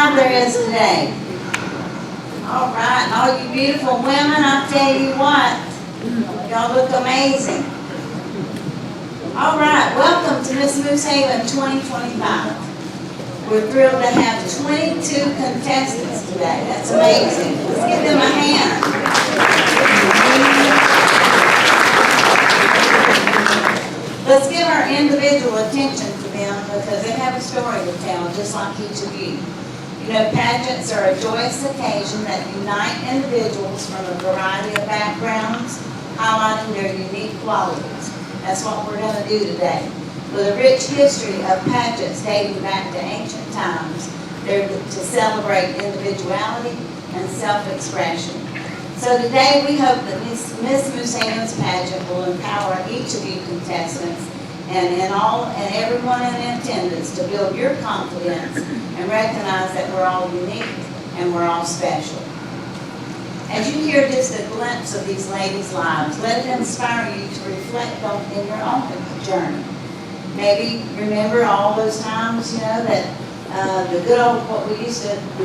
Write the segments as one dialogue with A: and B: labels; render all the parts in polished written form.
A: crowd there is today. All right, and all you beautiful women, I'll tell you what, y'all look amazing. All right, welcome to Miss Moosehaven 2025. We're thrilled to have 22 contestants today. That's amazing. Let's give them a hand. Let's give our individual attention to them because they have a story to tell, just like each of you. You know, pageants are a joyous occasion that unite individuals from a variety of backgrounds, highlighting their unique qualities. That's what we're going to do today. With a rich history of pageants dating back to ancient times, they're to celebrate individuality and self-expression. So today we hope that Miss Moosehaven's pageant will empower each of you contestants and everyone in attendance to build your confidence and recognize that we're all unique and we're all special. As you hear just a glimpse of these ladies' lives, let it inspire you to reflect on in your own journey. Maybe remember all those times, you know, that the good old, what we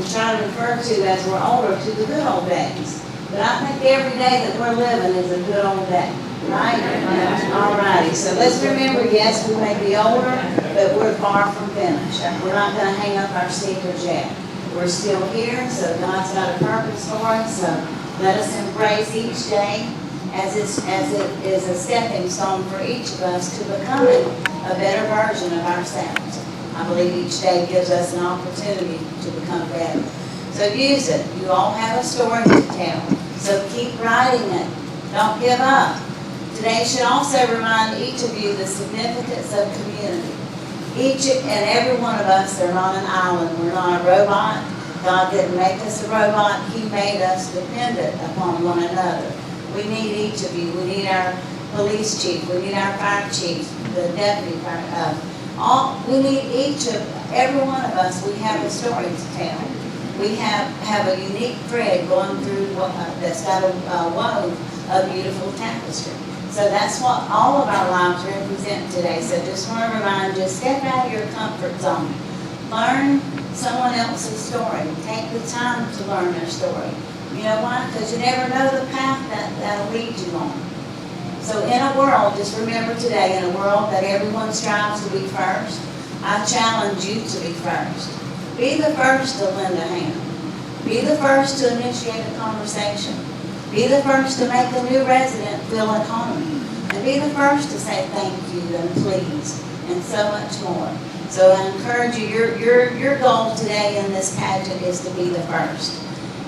A: try to refer to as we're older, to the good old days. But I think every day that we're living is a good old day, right? All righty, so let's remember, yes, we may be older, but we're far from finished. We're not going to hang up our sneakers yet. We're still here, so God's got a purpose for us, so let us embrace each day as it is a stepping stone for each of us to becoming a better version of ourselves. I believe each day gives us an opportunity to become better. So use it. You all have a story to tell. So keep writing it. Don't give up. Today should also remind each of you the significance of community. Each and every one of us are not an island. We're not a robot. God didn't make us a robot. He made us dependent upon one another. We need each of you. We need our police chief. We need our fire chief, the deputy fire. We need every one of us. We have a story to tell. We have a unique thread going through that's got a wove of beautiful tapestry. So that's what all of our lives represent today. So just want to remind you, step out of your comfort zone. Learn someone else's story. Take the time to learn their story. You know why? Because you never know the path that'll lead you on. So in a world, just remember today, in a world that everyone strives to be first, I challenge you to be first. Be the first to lend a hand. Be the first to initiate a conversation. Be the first to make a new resident feel at home. And be the first to say thank you and please and so much more. So I encourage you, your goal today in this pageant is to be the first.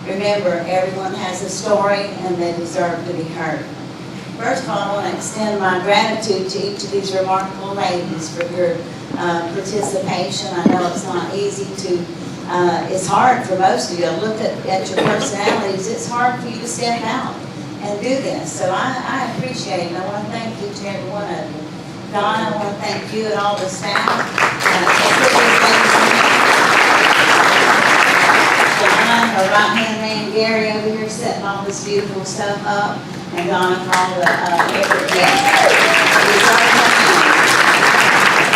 A: Remember, everyone has a story and they deserve to be heard. First of all, I want to extend my gratitude to each of these remarkable ladies for your participation. I know it's not easy to, it's hard for most of you to look at your personalities. It's hard for you to step out and do this. So I appreciate it. I want to thank each and every one of you. Don, I want to thank you and all the staff. Don, her right-hand man, Gary, over here setting all this beautiful stuff up. And Donna for all the effort.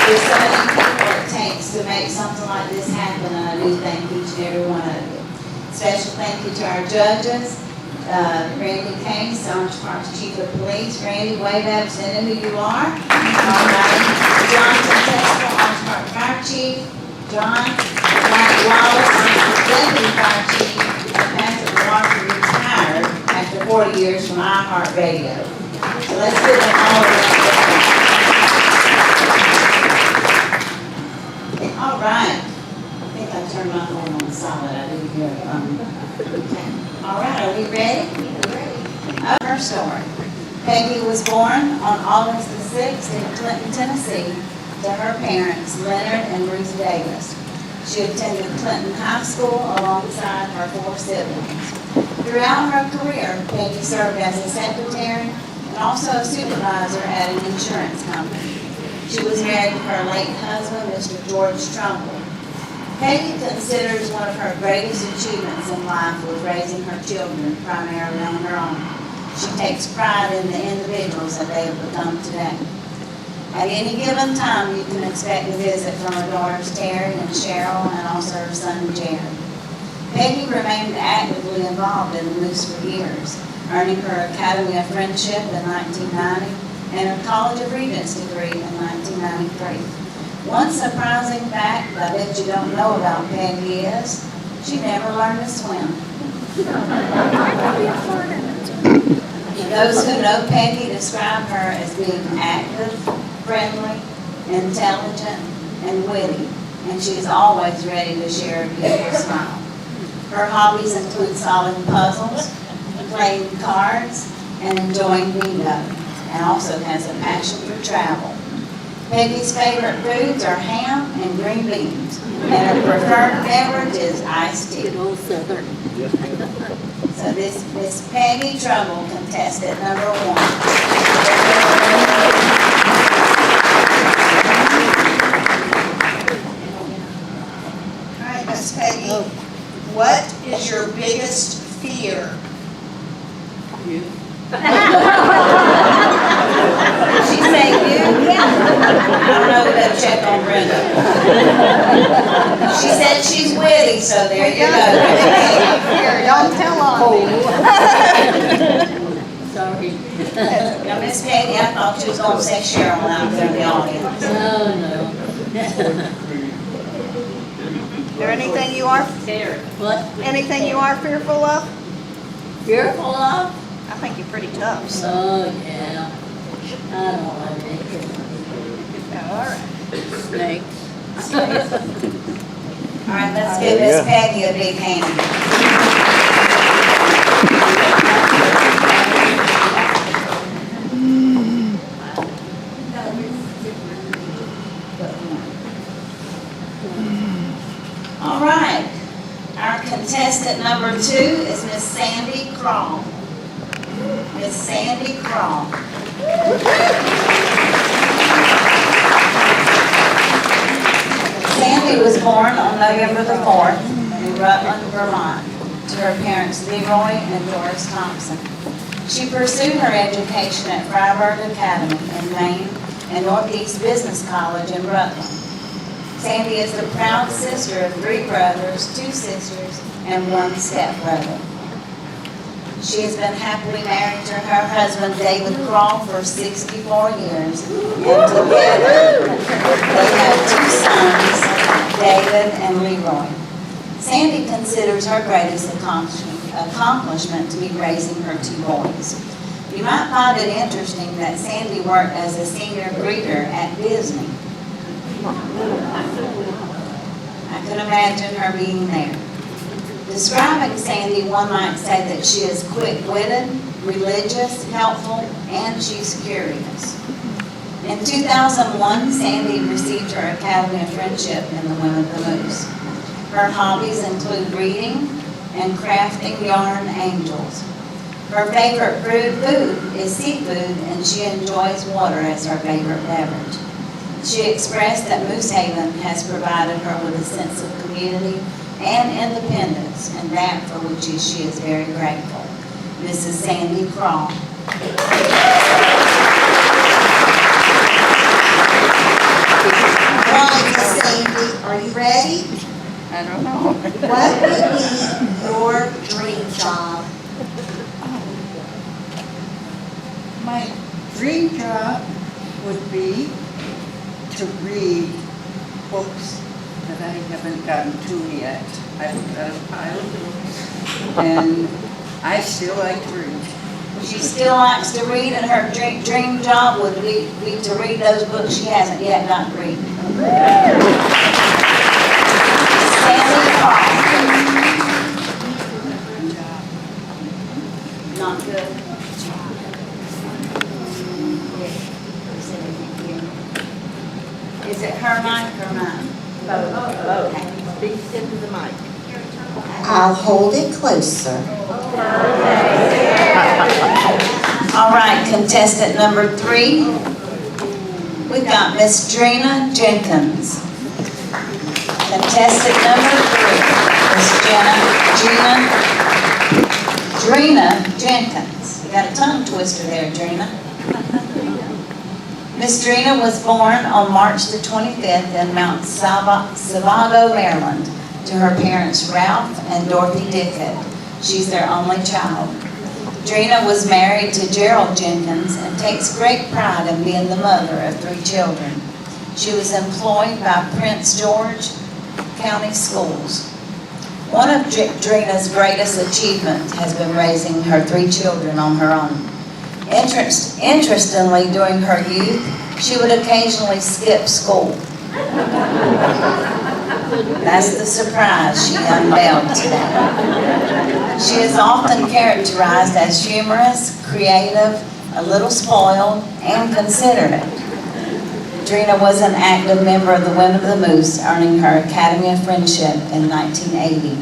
A: There's so many people it takes to make something like this happen, and I do thank each and every one of you. Special thank you to our judges, Randy Case, Orange Park's Chief of Police. Randy, wave at us and know who you are. All right. John Contestant, Orange Park Fire Chief. John, Mike Wallace, Deputy Fire Chief. Patrick Walker, retired after 40 years from iHeartRadio. So let's give them all a round. All right. I think I turned my phone on solid. I didn't hear it. Okay. All right, are we ready? Her story. Peggy was born on August the 6th in Clinton, Tennessee, to her parents, Leonard and Ruth Davis. She attended Clinton High School alongside her 4 siblings. Throughout her career, Peggy served as a secretary and also a supervisor at an insurance company. She was married to her late husband, Mr. George Trumbull. Peggy considers one of her greatest achievements in life was raising her children primarily on her own. She takes pride in the individuals that they have become today. At any given time, you can expect a visit from her daughters Terry and Cheryl and also her son Jared. Peggy remained actively involved in the Moose for years, earning her Academy of Friendship in 1990 and her College of Regents degree in 1993. One surprising fact I bet you don't know about Peggy is she never learned to swim. Those who know Peggy describe her as being active, friendly, intelligent, and witty, and she is always ready to share a beautiful smile. Her hobbies include solving puzzles, playing cards, and enjoying bingo, and also has a passion for travel. Peggy's favorite foods are ham and green beans, and her preferred beverage is iced tea.
B: Good old Southern.
A: So this Miss Peggy Trouble, contestant number 1.
C: All right, Miss Peggy, what is your biggest fear?
B: You.
A: She say you? I don't know, we better check on Brenda. She said she's witty, so there you go.
C: Here, don't tell on me.
B: Sorry.
A: Now, Miss Peggy, I thought you was going to say Cheryl out there in the audience.
B: No.
C: Is there anything you are fearful of?
B: Fearful of?
C: I think you're pretty tough. So.
B: Oh, yeah. I don't like it.
C: All right.
B: Snakes.
A: All right, let's give Miss Peggy a big hand. All right, our contestant number 2 is Miss Sandy Crawl. Miss Sandy Crawl. Sandy was born on November the 4th in Rutland, Vermont, to her parents Leroy and Doris Thompson. She pursued her education at Freiburg Academy in Maine and Northeast Business College in Rutland. Sandy is the proud sister of 3 brothers, 2 sisters, and 1 stepbrother. She has been happily married to her husband, David Crawl, for 64 years, and together they have 2 sons, David and Leroy. Sandy considers her greatest accomplishment to be raising her 2 boys. You might find it interesting that Sandy worked as a senior greeter at Disney. I can imagine her being there. Describing Sandy, one might say that she is quick-witted, religious, helpful, and she's curious. In 2001, Sandy received her Academy of Friendship in the Women of the Moose. Her hobbies include reading and crafting yarn angels. Her favorite food is seafood, and she enjoys water as her favorite beverage. She expressed that Moosehaven has provided her with a sense of community and independence, and that for which she is very grateful. Mrs. Sandy Crawl.
C: All right, Miss Sandy, are you ready?
B: I don't know.
C: What would be your dream job?
D: My dream job would be to read books that I haven't gotten to yet. I've got a pile of books, and I still like to read.
A: She still likes to read, and her dream job would be to read those books she hasn't yet gotten to read. Sandy Crawl. Not good. Is it her mic or mine? Both. Okay.
B: Speak into the mic.
C: I'll hold it closer.
A: All right, contestant number 3. We've got Miss Drina Jenkins. Contestant number 3, Miss Drina Jenkins. You got a tongue twister there, Drina. Miss Drina was born on March the 25th in Mount Salvago, Maryland, to her parents Ralph and Dorothy Dickett. She's their only child. Drina was married to Gerald Jenkins and takes great pride in being the mother of 3 children. She was employed by Prince George County Schools. One of Drina's greatest achievements has been raising her 3 children on her own. Interestingly, during her youth, she would occasionally skip school. That's the surprise she unveiled today. She is often characterized as humorous, creative, a little spoiled, and considerate. Drina was an active member of the Women of the Moose, earning her Academy of Friendship in 1980.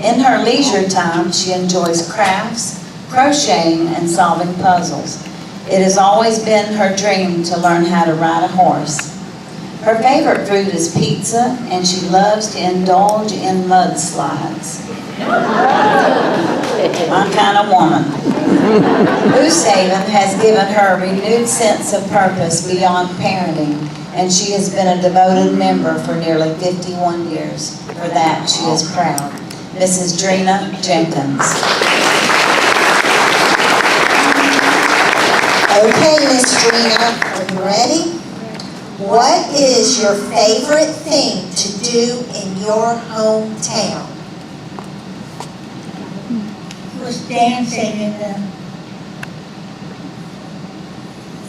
A: In her leisure time, she enjoys crafts, crocheting, and solving puzzles. It has always been her dream to learn how to ride a horse. Her favorite food is pizza, and she loves to indulge in mudslides. My kind of woman. Moosehaven has given her a renewed sense of purpose beyond parenting, and she has been a devoted member for nearly 51 years. For that, she is proud. Mrs. Drina Jenkins.
C: Okay, Miss Drina, are you ready? What is your favorite thing to do in your hometown?
E: Was dancing in the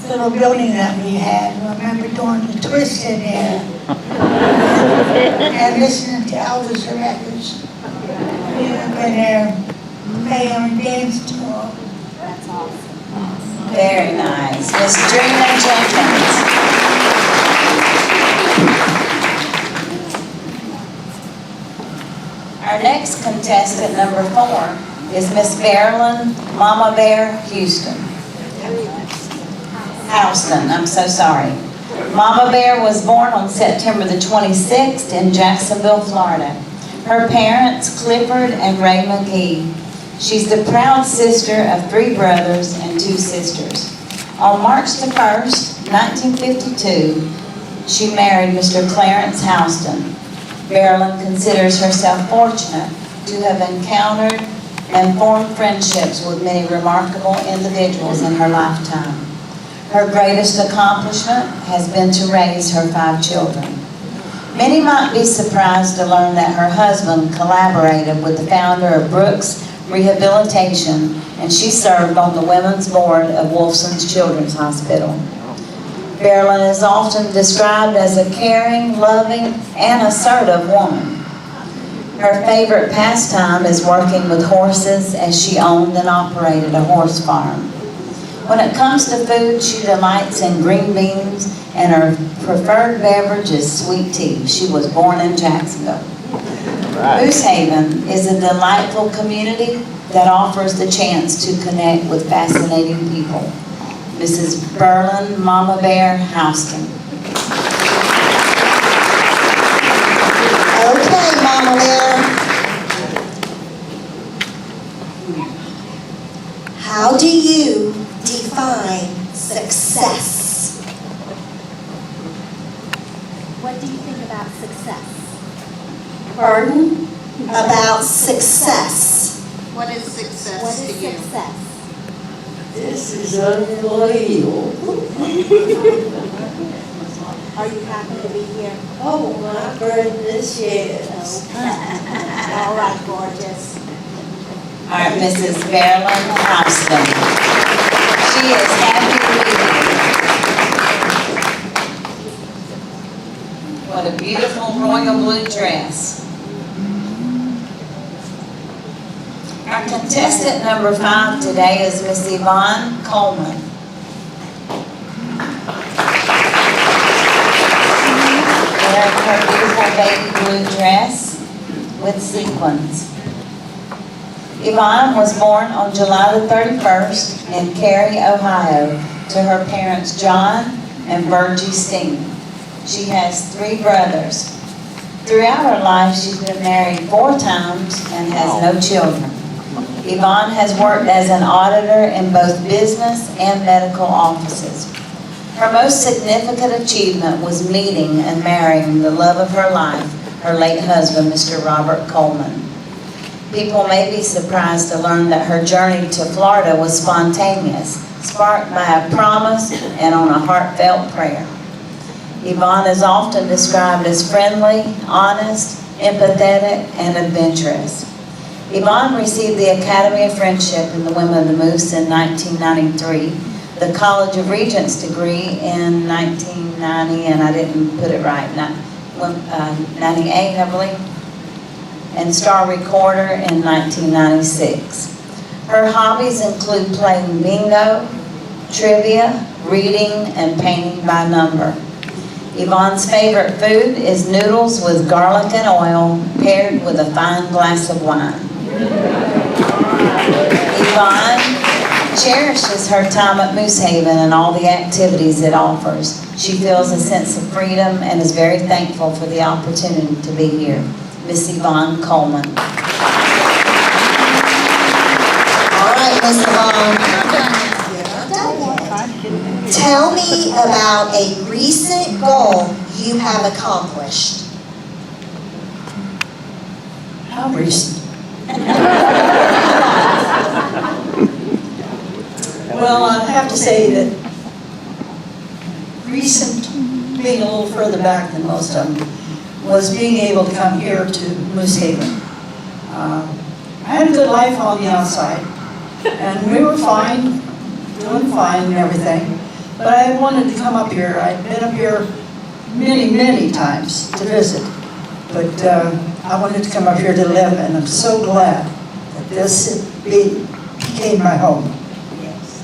E: little building that we had. I remember doing the twisted there. And listening to Elvis records. We've been there, play on dance tour.
B: That's awesome.
A: Very nice. Miss Drina Jenkins. Our next contestant, number 4, is Miss Marilyn Mama Bear Houston. Houston, I'm so sorry. Mama Bear was born on September the 26th in Jacksonville, Florida. Her parents, Clifford and Ray McGee. She's the proud sister of 3 brothers and 2 sisters. On March the 1st, 1952, she married Mr. Clarence Houston. Marilyn considers herself fortunate to have encountered and formed friendships with many remarkable individuals in her lifetime. Her greatest accomplishment has been to raise her 5 children. Many might be surprised to learn that her husband collaborated with the founder of Brooks Rehabilitation, and she served on the women's board of Wolfson's Children's Hospital. Marilyn is often described as a caring, loving, and assertive woman. Her favorite pastime is working with horses, as she owned and operated a horse farm. When it comes to food, she delights in green beans, and her preferred beverage is sweet tea. She was born in Jacksonville. Moosehaven is a delightful community that offers the chance to connect with fascinating people. Mrs. Berlin Mama Bear Houston.
C: Okay, Mama Bear. How do you define success?
F: What do you think about success?
C: Pardon? About success.
G: What is success
F: What
G: to
F: is
G: you?
F: success?
B: This is unbelievable.
F: Are you happy to be here?
B: Oh my goodness, yes.
F: All right, gorgeous.
A: All right, Mrs. Marilyn Houston. She is happy to be here. What a beautiful royal blue dress. Our contestant number 5 today is Miss Yvonne Coleman. Wearing her beautiful baby blue dress with sequins. Yvonne was born on July the 31st in Cary, Ohio, to her parents John and Virgie Steen. She has 3 brothers. Throughout her life, she's been married 4 times and has no children. Yvonne has worked as an auditor in both business and medical offices. Her most significant achievement was meeting and marrying the love of her life, her late husband, Mr. Robert Coleman. People may be surprised to learn that her journey to Florida was spontaneous, sparked by a promise and on a heartfelt prayer. Yvonne is often described as friendly, honest, empathetic, and adventurous. Yvonne received the Academy of Friendship in the Women of the Moose in 1993, the College of Regents degree in 1990, and I didn't put it right, 98, I believe, and Star Recorder in 1996. Her hobbies include playing bingo, trivia, reading, and painting by number. Yvonne's favorite food is noodles with garlic and oil paired with a fine glass of wine. Yvonne cherishes her time at Moosehaven and all the activities it offers. She feels a sense of freedom and is very thankful for the opportunity to be here. Miss Yvonne Coleman.
C: All right, Miss Yvonne. Tell me about a recent goal you have accomplished.
E: How recent? Well, I have to say that recent, being a little further back than most of them, was being able to come here to Moosehaven. I had a good life on the outside, and we were fine, doing fine and everything. But I wanted to come up here. I'd been up here many, many times to visit. But I wanted to come up here to live, and I'm so glad that this became my home.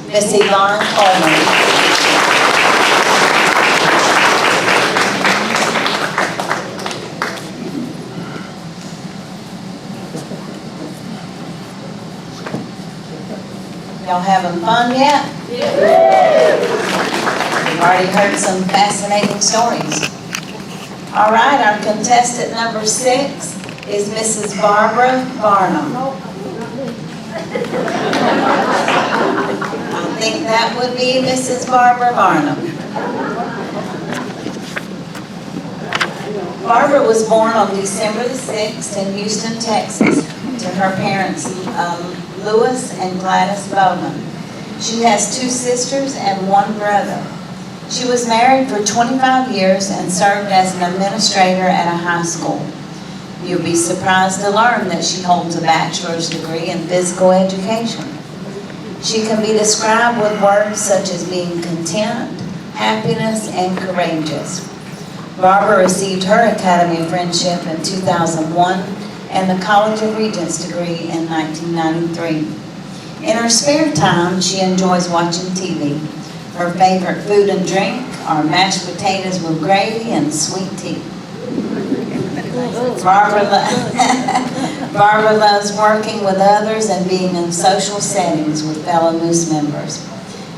A: Miss Yvonne Coleman. Y'all having fun yet? You've already heard some fascinating stories. All right, our contestant number 6 is Mrs. Barbara Barnum. I think that would be Mrs. Barbara Barnum. Barbara was born on December the 6th in Houston, Texas, to her parents, Louis and Gladys Bowman. She has 2 sisters and 1 brother. She was married for 25 years and served as an administrator at a high school. You'll be surprised to learn that she holds a bachelor's degree in physical education. She can be described with words such as being content, happiness, and courageous. Barbara received her Academy of Friendship in 2001 and the College of Regents degree in 1993. In her spare time, she enjoys watching TV. Her favorite food and drink are mashed potatoes with gravy and sweet tea. Barbara loves working with others and being in social settings with fellow Moose members.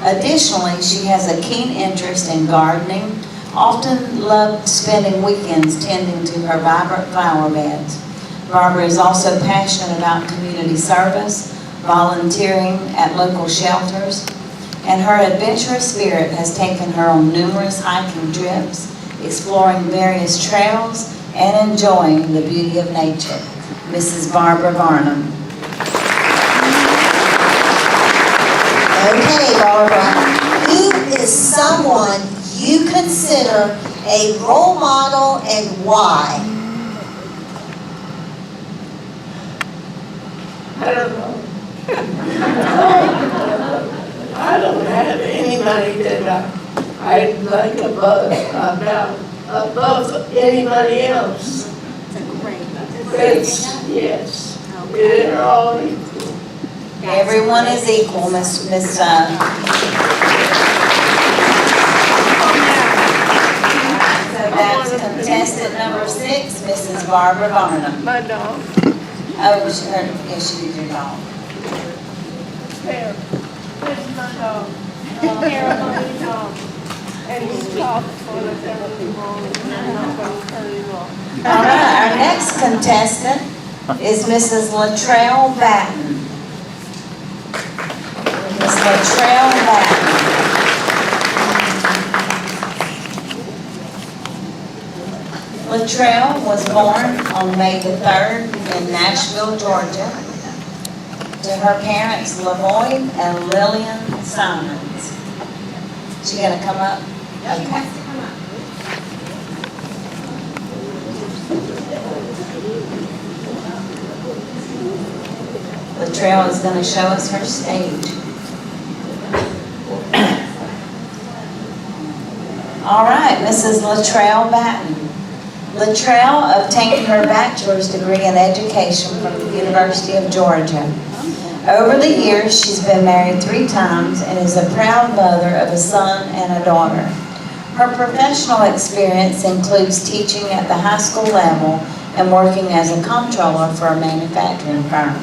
A: Additionally, she has a keen interest in gardening, often loved spending weekends tending to her vibrant flower beds. Barbara is also passionate about community service, volunteering at local shelters, and her adventurous spirit has taken her on numerous hiking trips, exploring various trails, and enjoying the beauty of nature. Mrs. Barbara Barnum.
C: Okay, Barbara. Who is someone you consider a role model and why?
B: I don't know. I don't have anybody that I like above anybody else. It's, yes, they're all equal.
A: Everyone is equal, Miss. So that's contestant number 6, Mrs. Barbara Barnum.
B: My dog,
A: Oh, yes, she did your dog.
B: Bear, where's my dog? Carolina's dog. And he's talking for the therapy morning, and I'm not gonna turn him off.
A: All right, our next contestant is Mrs. Latrell Batten. Miss Latrell Batten. Latrell was born on May the 3rd in Nashville, Georgia, to her parents Lavoy and Lillian Simons. She gonna come up? Okay. Latrell is gonna show us her stage. All right, Mrs. Latrell Batten. Latrell obtained her bachelor's degree in education from the University of Georgia. Over the years, she's been married 3 times and is a proud mother of a son and a daughter. Her professional experience includes teaching at the high school level and working as a comptroller for a manufacturing firm.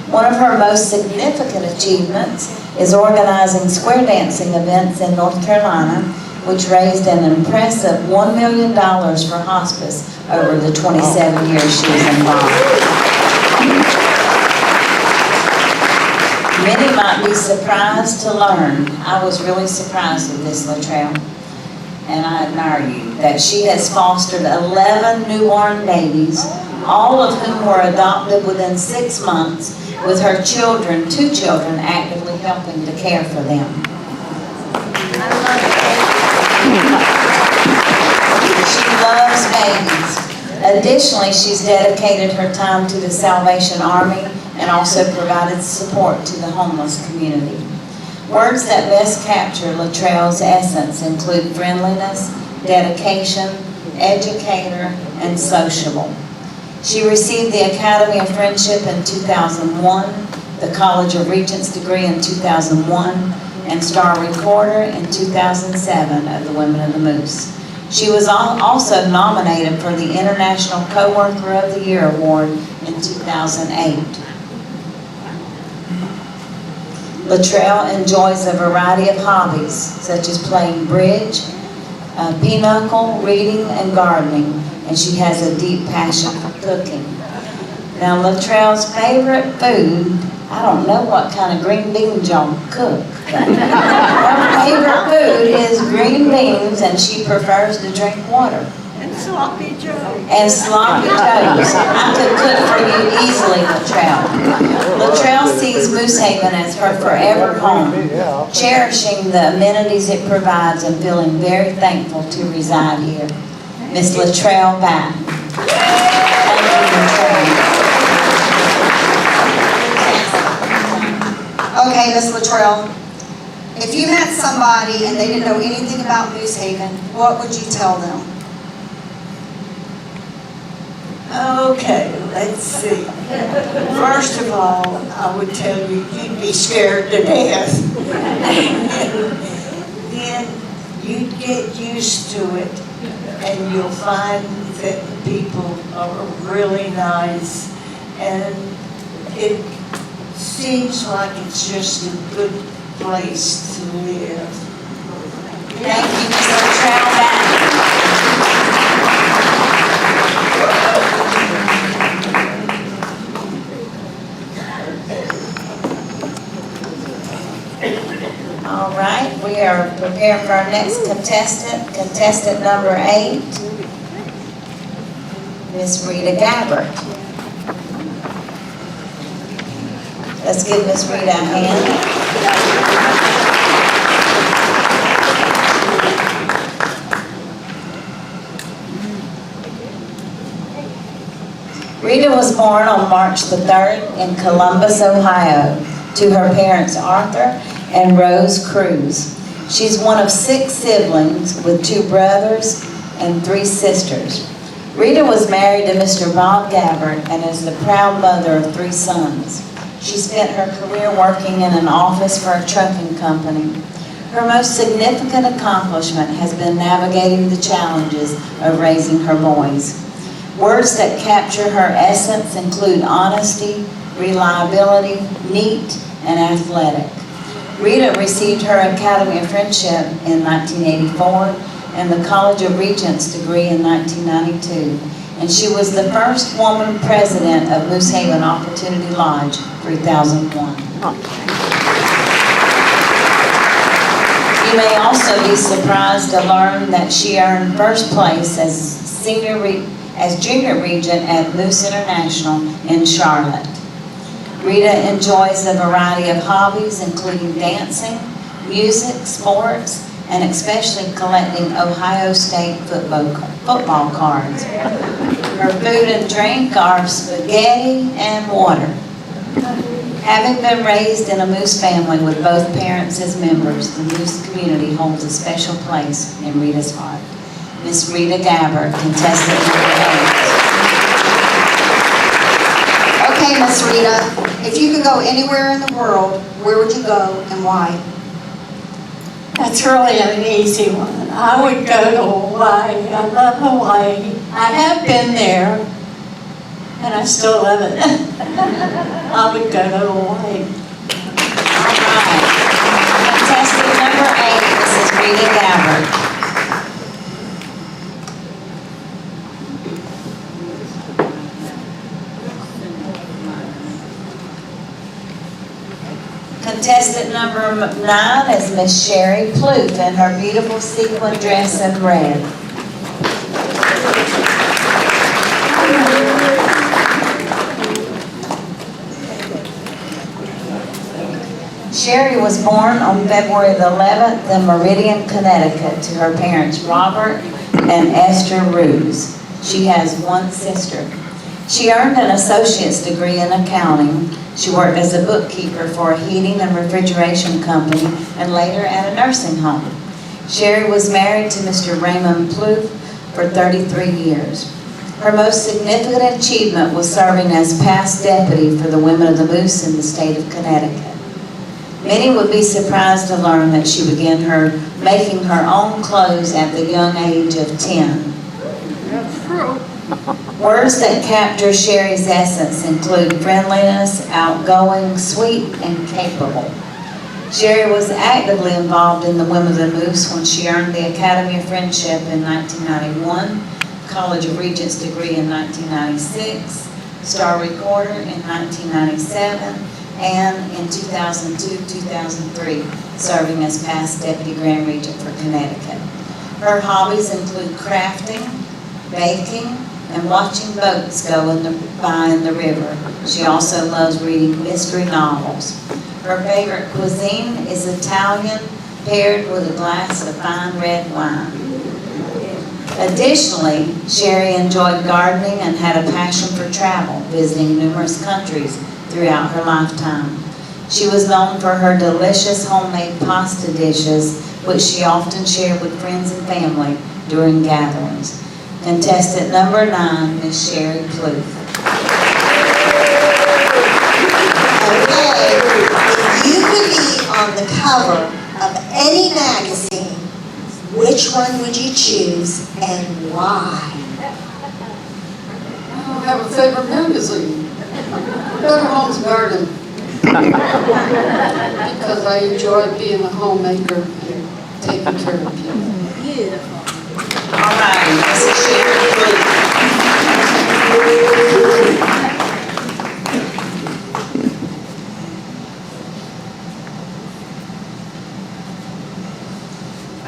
A: One of her most significant achievements is organizing square dancing events in North Carolina, which raised an impressive $1 million for hospice over the 27 years she was involved. Many might be surprised to learn, I was really surprised with this Latrell, and I admire you, that she has fostered 11 newborn babies, all of whom were adopted within 6 months, with her children, 2 children, actively helping to care for them. She loves babies. Additionally, she's dedicated her time to the Salvation Army and also provided support to the homeless community. Words that best capture Latrell's essence include friendliness, dedication, educator, and sociable. She received the Academy of Friendship in 2001, the College of Regents degree in 2001, and Star Recorder in 2007 of the Women of the Moose. She was also nominated for the International Co-worker of the Year Award in 2008. Latrell enjoys a variety of hobbies, such as playing bridge, pinochle, reading, and gardening, and she has a deep passion for cooking. Now, Latrell's favorite food, I don't know what kind of green beans y'all cook, but her favorite food is green beans, and she prefers to drink water.
B: And sloppy joe.
A: And sloppy joes. I could cook for you easily, Latrell. Latrell sees Moosehaven as her forever home, cherishing the amenities it provides and feeling very thankful to reside here. Miss Latrell Batten. Thank you, Latrell.
C: Okay, Miss Latrell, if you met somebody and they didn't know anything about Moosehaven, what would you tell them?
B: Okay, let's see. First of all, I would tell you, you'd be scared to death. Then you'd get used to it, and you'll find that the people are really nice, and it seems like it's just a good place to live.
A: Thank you, Miss Latrell Batten. All right, we are prepared for our next contestant number 8, Miss Rita Gabbert. Let's give Miss Rita a hand. Rita was born on March the 3rd in Columbus, Ohio, to her parents Arthur and Rose Cruz. She's one of 6 siblings with 2 brothers and 3 sisters. Rita was married to Mr. Bob Gabbert and is the proud mother of 3 sons. She spent her career working in an office for a trucking company. Her most significant accomplishment has been navigating the challenges of raising her boys. Words that capture her essence include honesty, reliability, neat, and athletic. Rita received her Academy of Friendship in 1984 and the College of Regents degree in 1992. And she was the first woman president of Moosehaven Opportunity Lodge, 3001. You may also be surprised to learn that she earned first place as as junior regent at Moose International in Charlotte. Rita enjoys a variety of hobbies, including dancing, music, sports, and especially collecting Ohio State football cards. Her food and drink are spaghetti and water. Having been raised in a Moose family with both parents as members, the Moose community holds a special place in Rita's heart. Miss Rita Gabbard, contestant number 8.
C: Okay, Miss Rita, if you could go anywhere in the world, where would you go and why?
G: That's really an easy one. I would go to Hawaii. I love Hawaii. I have been there, and I still love it. I would go to Hawaii.
A: All right. Contestant number 8, Mrs. Rita Gabbard. Contestant number 9 is Miss Sherry Plouffe in her beautiful sequin dress in red. Sherry was born on February the 11th in Meridian, Connecticut, to her parents Robert and Esther Ruse. She has one sister. She earned an associate's degree in accounting. She worked as a bookkeeper for a heating and refrigeration company and later at a nursing home. Sherry was married to Mr. Raymond Plouffe for 33 years. Her most significant achievement was serving as past deputy for the Women of the Moose in the state of Connecticut. Many would be surprised to learn that she began making her own clothes at the young age of 10.
D: That's true.
A: Words that capture Sherry's essence include friendliness, outgoing, sweet, and capable. Sherry was actively involved in the Women of the Moose when she earned the Academy of Friendship in 1991, College of Regents degree in 1996, Star Recorder in 1997, and in 2002-2003, serving as past Deputy Grand Regent for Connecticut. Her hobbies include crafting, baking, and watching boats go by in the river. She also loves reading mystery novels. Her favorite cuisine is Italian, paired with a glass of fine red wine. Additionally, Sherry enjoyed gardening and had a passion for travel, visiting numerous countries throughout her lifetime. She was known for her delicious homemade pasta dishes, which she often shared with friends and family during gatherings. Contestant number 9, Miss Sherry Plouffe.
C: Okay, if you could be on the cover of any magazine, which one would you choose and why?
H: I don't have a favorite magazine. Better Homes Garden. Because I enjoy being a homemaker and taking care of people.
F: Beautiful.
A: All right, Mrs. Sherry Plouffe.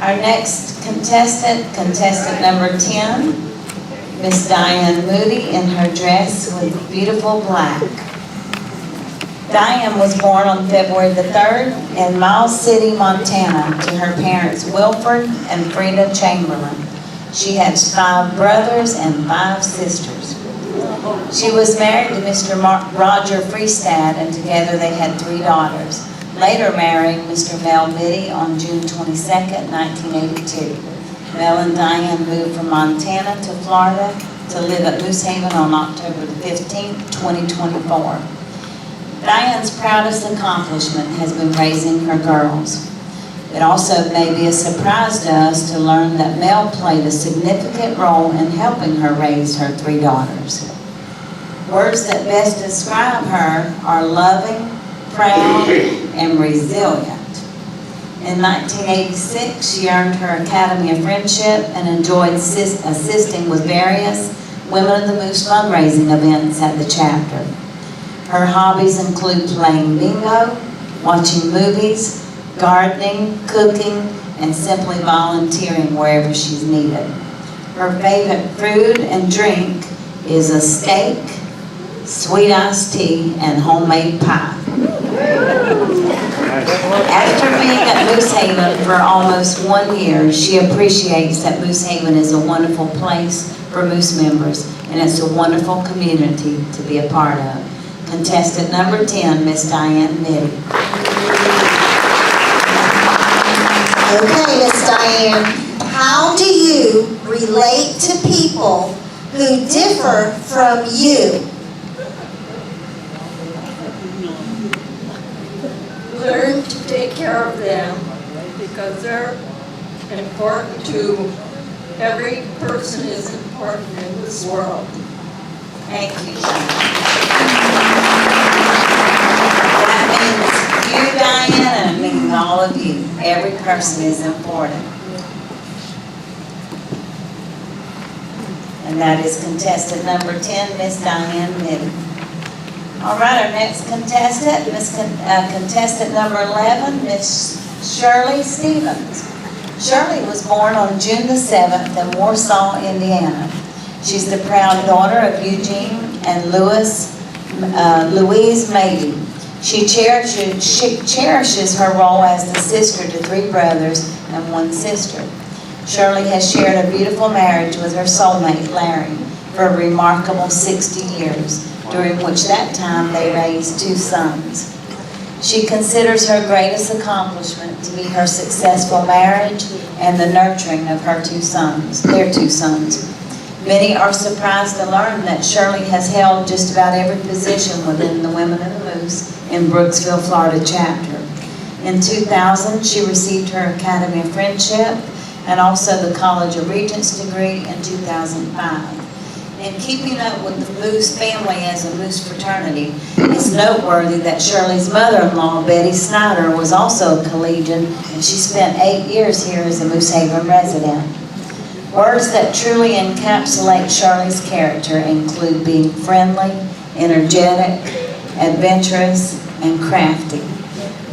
A: Our next contestant number 10, Miss Diane Moody in her dress with beautiful black. Diane was born on February the 3rd in Miles City, Montana, to her parents Wilford and Frida Chamberlain. She has 5 brothers and 5 sisters. She was married to Mr. Roger Freestad, and together they had 3 daughters, later marrying Mr. Mel Mitty on June 22nd, 1982. Mel and Diane moved from Montana to Florida to live at Moosehaven on October the 15th, 2024. Diane's proudest accomplishment has been raising her girls. It also may be a surprise to us to learn that Mel played a significant role in helping her raise her 3 daughters. Words that best describe her are loving, proud, and resilient. In 1986, she earned her Academy of Friendship and enjoyed assisting with various Women of the Moose fundraising events at the chapter. Her hobbies include playing bingo, watching movies, gardening, cooking, and simply volunteering wherever she's needed. Her favorite food and drink is a steak, sweet iced tea, and homemade pie. After being at Moosehaven for almost 1 year, she appreciates that Moosehaven is a wonderful place for Moose members, and it's a wonderful community to be a part of. Contestant number 10, Miss Diane Mitty.
C: Okay, Miss Diane, how do you relate to people who differ from you?
I: Learn to take care of them because they're important to every person is important in this world.
A: Thank you. That means you, Diane, and it means all of you. Every person is important. And that is contestant number 10, Miss Diane Mitty. All right, our next contestant, contestant number 11, Miss Shirley Stevens. Shirley was born on June the 7th in Warsaw, Indiana. She's the proud daughter of Eugene and Louise Mady. She cherishes her role as the sister to 3 brothers and 1 sister. Shirley has shared a beautiful marriage with her soulmate, Larry, for a remarkable 60 years, during which that time they raised 2 sons. She considers her greatest accomplishment to be her successful marriage and the nurturing of her 2 sons, their 2 sons. Many are surprised to learn that Shirley has held just about every position within the Women of the Moose in Brooksville, Florida chapter. In 2000, she received her Academy of Friendship and also the College of Regents degree in 2005. In keeping up with the Moose family as a Moose fraternity, it's noteworthy that Shirley's mother-in-law, Betty Snyder, was also a collegian, and she spent 8 years here as a Moosehaven resident. Words that truly encapsulate Shirley's character include being friendly, energetic, adventurous, and crafty.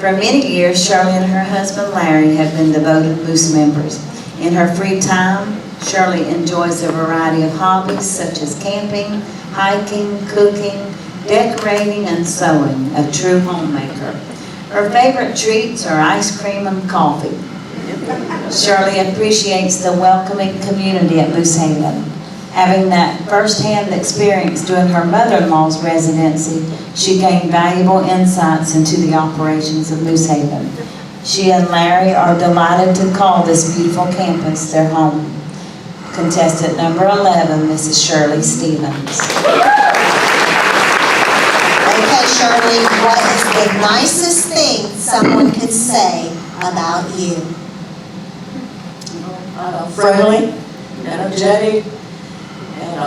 A: For many years, Shirley and her husband Larry have been devoted Moose members. In her free time, Shirley enjoys a variety of hobbies such as camping, hiking, cooking, decorating, and sewing, a true homemaker. Her favorite treats are ice cream and coffee. Shirley appreciates the welcoming community at Moosehaven. Having that first-hand experience during her mother-in-law's residency, she gained valuable insights into the operations of Moosehaven. She and Larry are delighted to call this beautiful campus their home. Contestant number 11, Mrs. Shirley Stevens.
C: Okay, Shirley, what is the nicest thing someone could say about you?
I: Friendly, energetic, and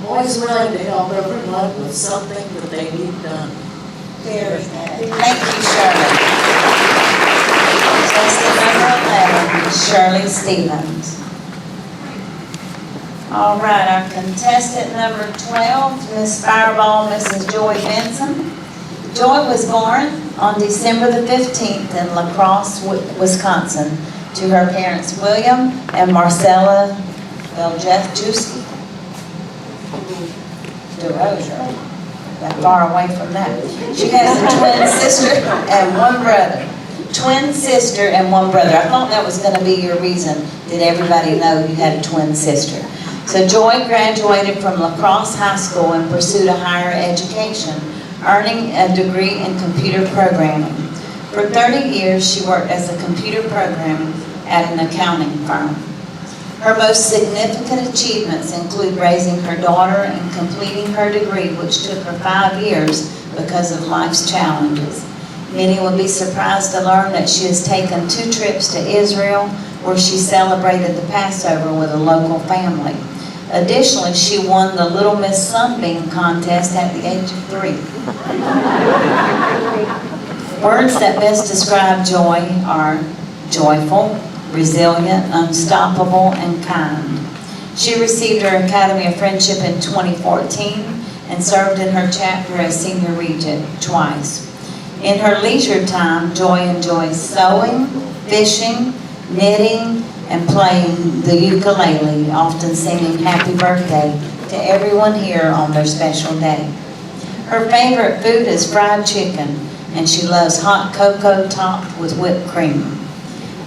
I: always willing to help everyone with something that they need done.
A: Very good. Thank you, Shirley. Contestant number 11, Shirley Stevens. All right, our contestant number 12, Miss Fireball, Mrs. Joy Benson. Joy was born on December the 15th in La Crosse, Wisconsin, to her parents William and Marcella Beljewski. DeRozier. That far away from that. She has a twin sister and 1 brother. Twin sister and 1 brother. I thought that was going to be your reason. Did everybody know you had a twin sister? So Joy graduated from La Crosse High School and pursued a higher education, earning a degree in computer programming. For 30 years, she worked as a computer programmer at an accounting firm. Her most significant achievements include raising her daughter and completing her degree, which took her 5 years because of life's challenges. Many will be surprised to learn that she has taken 2 trips to Israel, where she celebrated the Passover with a local family. Additionally, she won the Little Miss Sunbeam contest at the age of 3. Words that best describe Joy are joyful, resilient, unstoppable, and kind. She received her Academy of Friendship in 2014 and served in her chapter as Senior Regent twice. In her leisure time, Joy enjoys sewing, fishing, knitting, and playing the ukulele, often singing happy birthday to everyone here on their special day. Her favorite food is fried chicken, and she loves hot cocoa topped with whipped cream.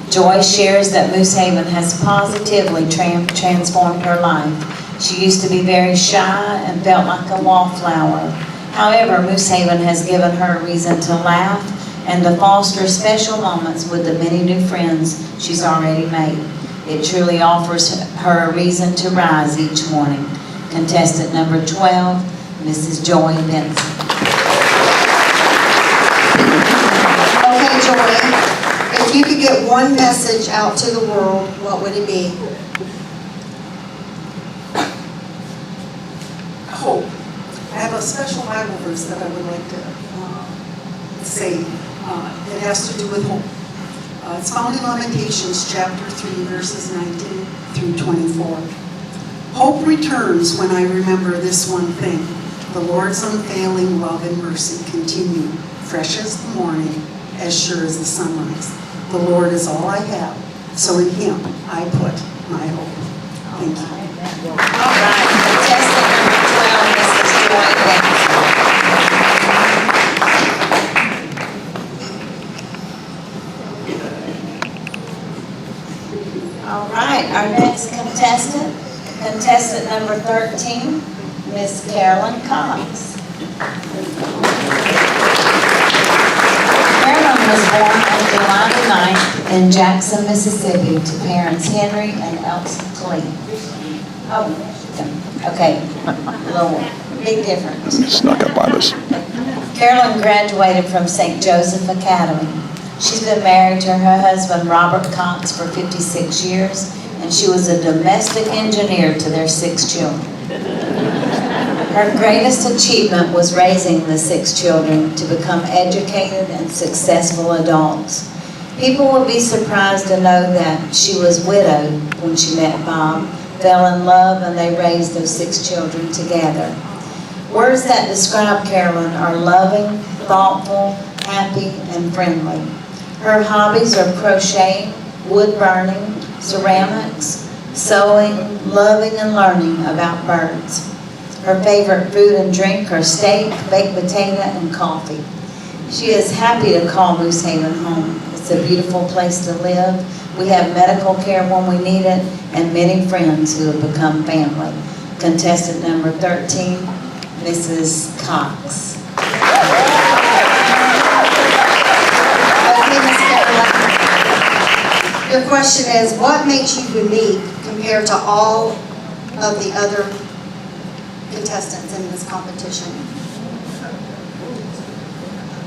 A: Joy shares that Moosehaven has positively transformed her life. She used to be very shy and felt like a wallflower. However, Moosehaven has given her a reason to laugh and to foster special moments with the many new friends she's already made. It truly offers her a reason to rise each morning. Contestant number 12, Mrs. Joy Benson.
C: Okay, Joy, if you could get one message out to the world, what would it be?
J: Hope. I have a special Bible verse that I would like to say. It has to do with hope. It's found in Lamentations chapter 3, verses 19 through 24. Hope returns when I remember this one thing. The Lord's unfailing love and mercy continue, fresh as the morning, as sure as the sunrise. The Lord is all I have, so in Him I put my hope. Thank you.
A: All right, contestant number 12, Mrs. Joy Benson. All right, our next contestant, contestant number 13, Miss Carolyn Cox. Carolyn was born on July the 9th in Jackson, Mississippi, to parents Henry and Elsa Clee. Oh, okay, a little big difference.
K: Snuck up on us.
A: Carolyn graduated from St. Joseph Academy. She's been married to her husband, Robert Cox, for 56 years, and she was a domestic engineer to their 6 children. Her greatest achievement was raising the 6 children to become educated and successful adults. People would be surprised to know that she was widowed when she met Bob, fell in love, and they raised those 6 children together. Words that describe Carolyn are loving, thoughtful, happy, and friendly. Her hobbies are crocheting, wood burning, ceramics, sewing, loving, and learning about birds. Her favorite food and drink are steak, baked potato, and coffee. She is happy to call Moosehaven home. It's a beautiful place to live. We have medical care when we need it, and many friends who have become family. Contestant number 13, Mrs. Cox.
C: Okay, Miss Carolyn. Your question is, what makes you unique compared to all of the other contestants in this competition?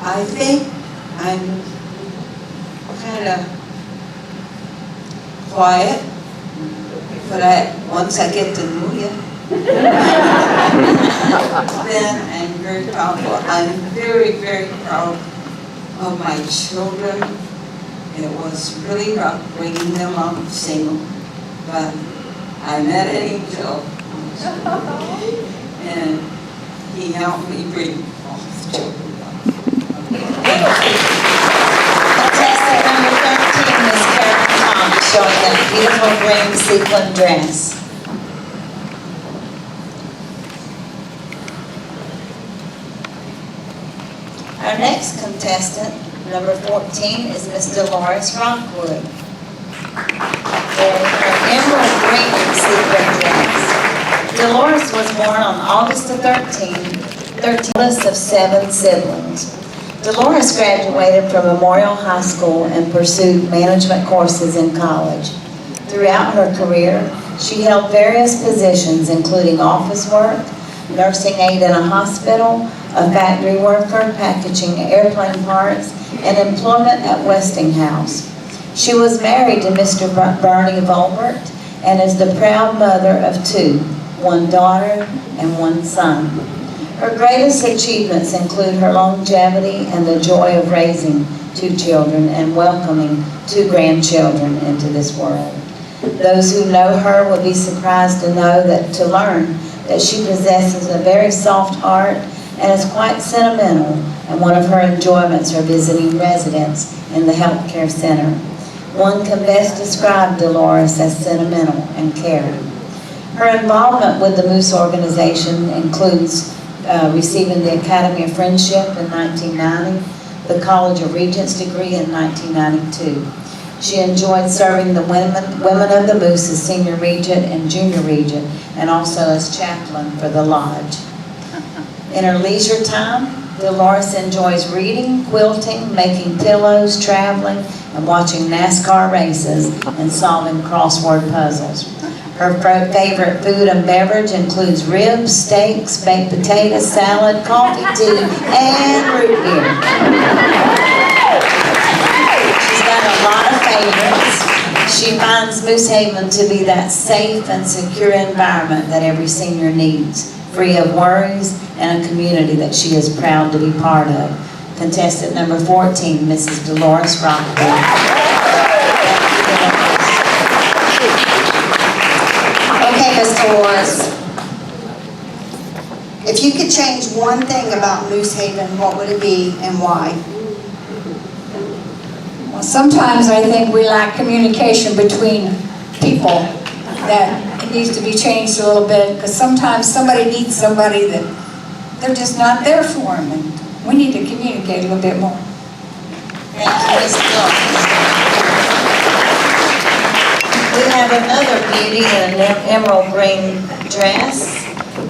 L: I think I'm kind of quiet, but once I get to know you, then I'm very powerful. I'm very, very proud of my children. It was really rough bringing them up single, but I met an angel, and he helped me bring all the children up.
A: Contestant number 13, Miss Carolyn Cox, showing that beautiful green sequin dress. Our next contestant, number 14, is Miss Dolores Rockwood, wearing her emerald green sequin dress. Dolores was born on August the 13th of 7 siblings. Dolores graduated from Memorial High School and pursued management courses in college. Throughout her career, she held various positions, including office work, nursing aide in a hospital, a factory worker packaging airplane parts, and employment at Westinghouse. She was married to Mr. Bernie Volbert and is the proud mother of 2, one daughter and one son. Her greatest achievements include her longevity and the joy of raising 2 children and welcoming 2 grandchildren into this world. Those who know her will be surprised to learn that she possesses a very soft heart and is quite sentimental, and one of her enjoyments are visiting residents in the healthcare center. One can best describe Dolores as sentimental and caring. Her involvement with the Moose organization includes receiving the Academy of Friendship in 1990, the College of Regents degree in 1992. She enjoyed serving the women of the Moose as Senior Regent and Junior Regent, and also as chaplain for the lodge. In her leisure time, Dolores enjoys reading, quilting, making pillows, traveling, and watching NASCAR races and solving crossword puzzles. Her favorite food and beverage includes ribs, steaks, baked potatoes, salad, coffee, tea, and root beer. She's got a lot of favorites. She finds Moosehaven to be that safe and secure environment that every senior needs, free of worries, and a community that she is proud to be part of. Contestant number 14, Mrs. Dolores Rockwood.
C: Okay, Ms. Dolores. If you could change one thing about Moosehaven, what would it be and why?
G: Well, sometimes I think we lack communication between people, that it needs to be changed a little bit, because sometimes somebody needs somebody that they're just not there for them, and we need to communicate a little bit more.
A: Thank you, Ms. Dolores. We have another beauty in an emerald green dress.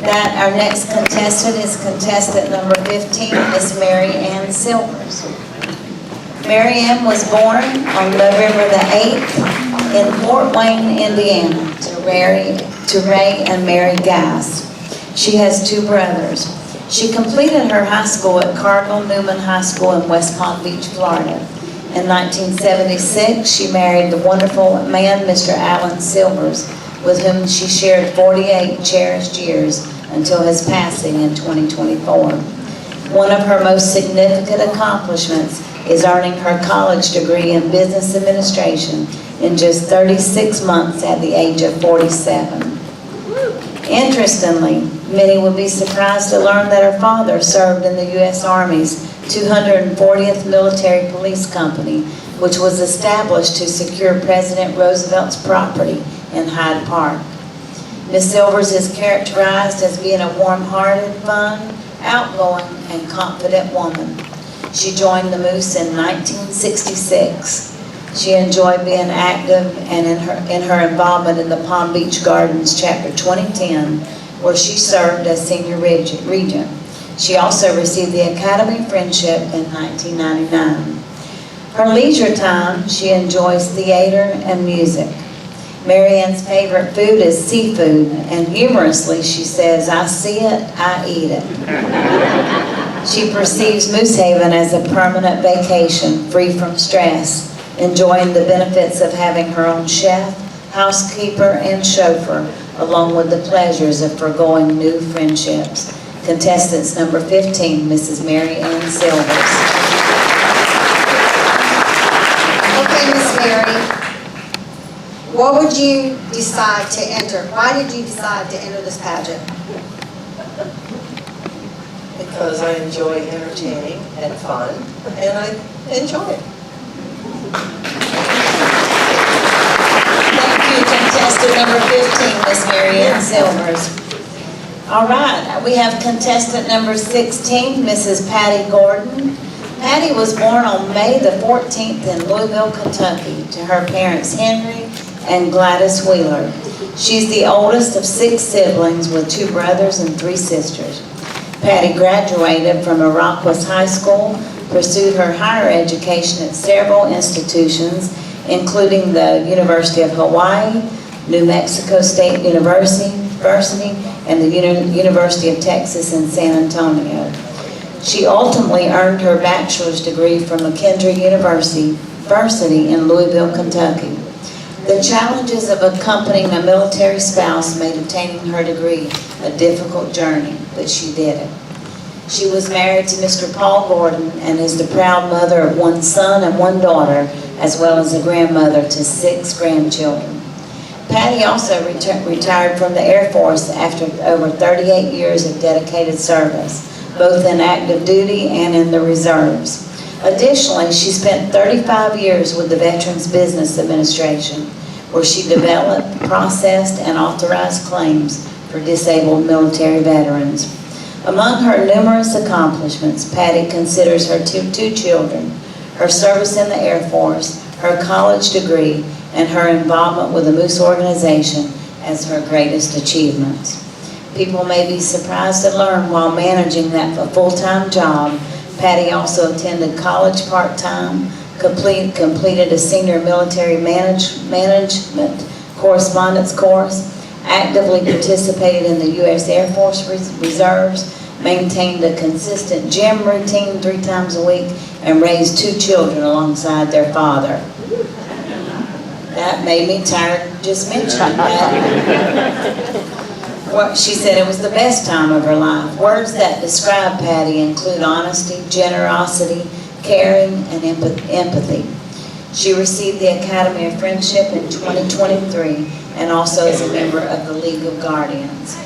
A: That our next contestant is contestant number 15, Miss Mary Ann Silvers. Mary Ann was born on November the 8th in Fort Wayne, Indiana, to Ray and Mary Gass. She has two brothers. She completed her high school at Cardinal Newman High School in West Palm Beach, Florida. In 1976, she married the wonderful man, Mr. Alan Silvers, with whom she shared 48 cherished years until his passing in 2024. One of her most significant accomplishments is earning her college degree in business administration in just 36 months at the age of 47. Interestingly, many will be surprised to learn that her father served in the U.S. Army's 240th Military Police Company, which was established to secure President Roosevelt's property in Hyde Park. Ms. Silvers is characterized as being a warm-hearted, fun, outgoing, and confident woman. She joined the Moose in 1966. She enjoyed being active and in her involvement in the Palm Beach Gardens Chapter 2010, where she served as Senior Regent. She also received the Academy of Friendship in 1999. Her leisure time, she enjoys theater and music. Mary Ann's favorite food is seafood, and humorously she says, "I see it, I eat it." She perceives Moosehaven as a permanent vacation, free from stress, enjoying the benefits of having her own chef, housekeeper, and chauffeur, along with the pleasures of forgoing new friendships. Contestants number 15, Mrs. Mary Ann Silvers.
C: Okay, Miss Mary, what would you decide to enter? Why did you decide to enter this pageant?
K: Because I enjoy entertaining and fun, and I enjoy it.
A: Thank you, contestant number 15, Miss Mary Ann Silvers. All right, we have contestant number 16, Mrs. Patty Gordon. Patty was born on May the 14th in Louisville, Kentucky, to her parents Henry and Gladys Wheeler. She's the oldest of 6 siblings with 2 brothers and 3 sisters. Patty graduated from Iroquois High School, pursued her higher education at several institutions, including the University of Hawaii, New Mexico State University, and the University of Texas in San Antonio. She ultimately earned her bachelor's degree from McKendree University in Louisville, Kentucky. The challenges of accompanying a military spouse made obtaining her degree a difficult journey, but she did it. She was married to Mr. Paul Gordon and is the proud mother of 1 son and 1 daughter, as well as a grandmother to 6 grandchildren. Patty also retired from the Air Force after over 38 years of dedicated service, both in active duty and in the reserves. Additionally, she spent 35 years with the Veterans Business Administration, where she developed, processed, and authorized claims for disabled military veterans. Among her numerous accomplishments, Patty considers her two children, her service in the Air Force, her college degree, and her involvement with the Moose organization as her greatest achievements. People may be surprised to learn while managing that full-time job, Patty also attended college part-time, completed a senior military management correspondence course, actively participated in the U.S. Air Force Reserves, maintained a consistent gym routine 3 times a week, and raised 2 children alongside their father. That made me tired just mentioning that. She said it was the best time of her life. Words that describe Patty include honesty, generosity, caring, and empathy. She received the Academy of Friendship in 2023 and also is a member of the League of Guardians.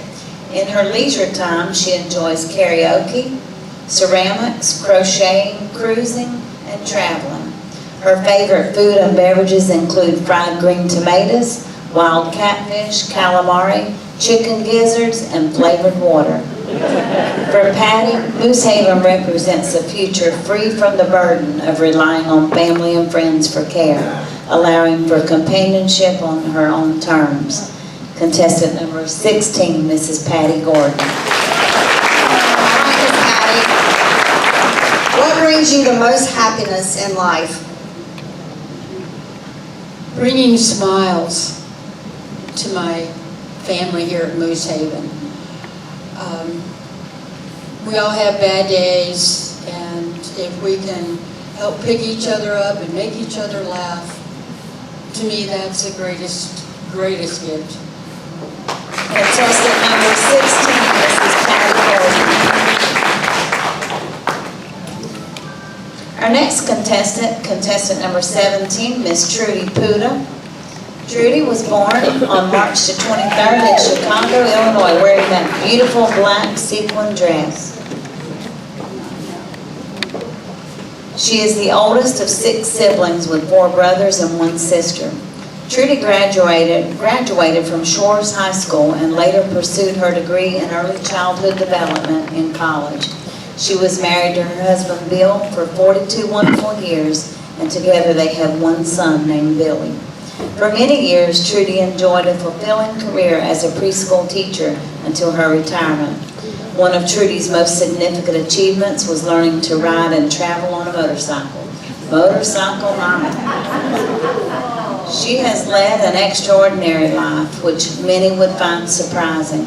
A: In her leisure time, she enjoys karaoke, ceramics, crocheting, cruising, and traveling. Her favorite food and beverages include fried green tomatoes, wild catfish, calamari, chicken gizzards, and flavored water. For Patty, Moosehaven represents a future free from the burden of relying on family and friends for care, allowing for companionship on her own terms. Contestant number 16, Mrs. Patty Gordon.
C: Miss Patty, what brings you the most happiness in life?
H: Bringing smiles to my family here at Moosehaven. We all have bad days, and if we can help pick each other up and make each other laugh, to me that's the greatest gift.
A: Contestant number 16, Mrs. Patty Gordon. Our next contestant number 17, Miss Trudy Puda. Trudy was born on March the 23rd in Chicago, Illinois, wearing that beautiful black sequin dress. She is the oldest of 6 siblings with 4 brothers and 1 sister. Trudy graduated from Shores High School and later pursued her degree in early childhood development in college. She was married to her husband Bill for 42 wonderful years, and together they have 1 son named Billy. For many years, Trudy enjoyed a fulfilling career as a preschool teacher until her retirement. One of Trudy's most significant achievements was learning to ride and travel on a motorcycle. Motorcycle mama. She has led an extraordinary life, which many would find surprising.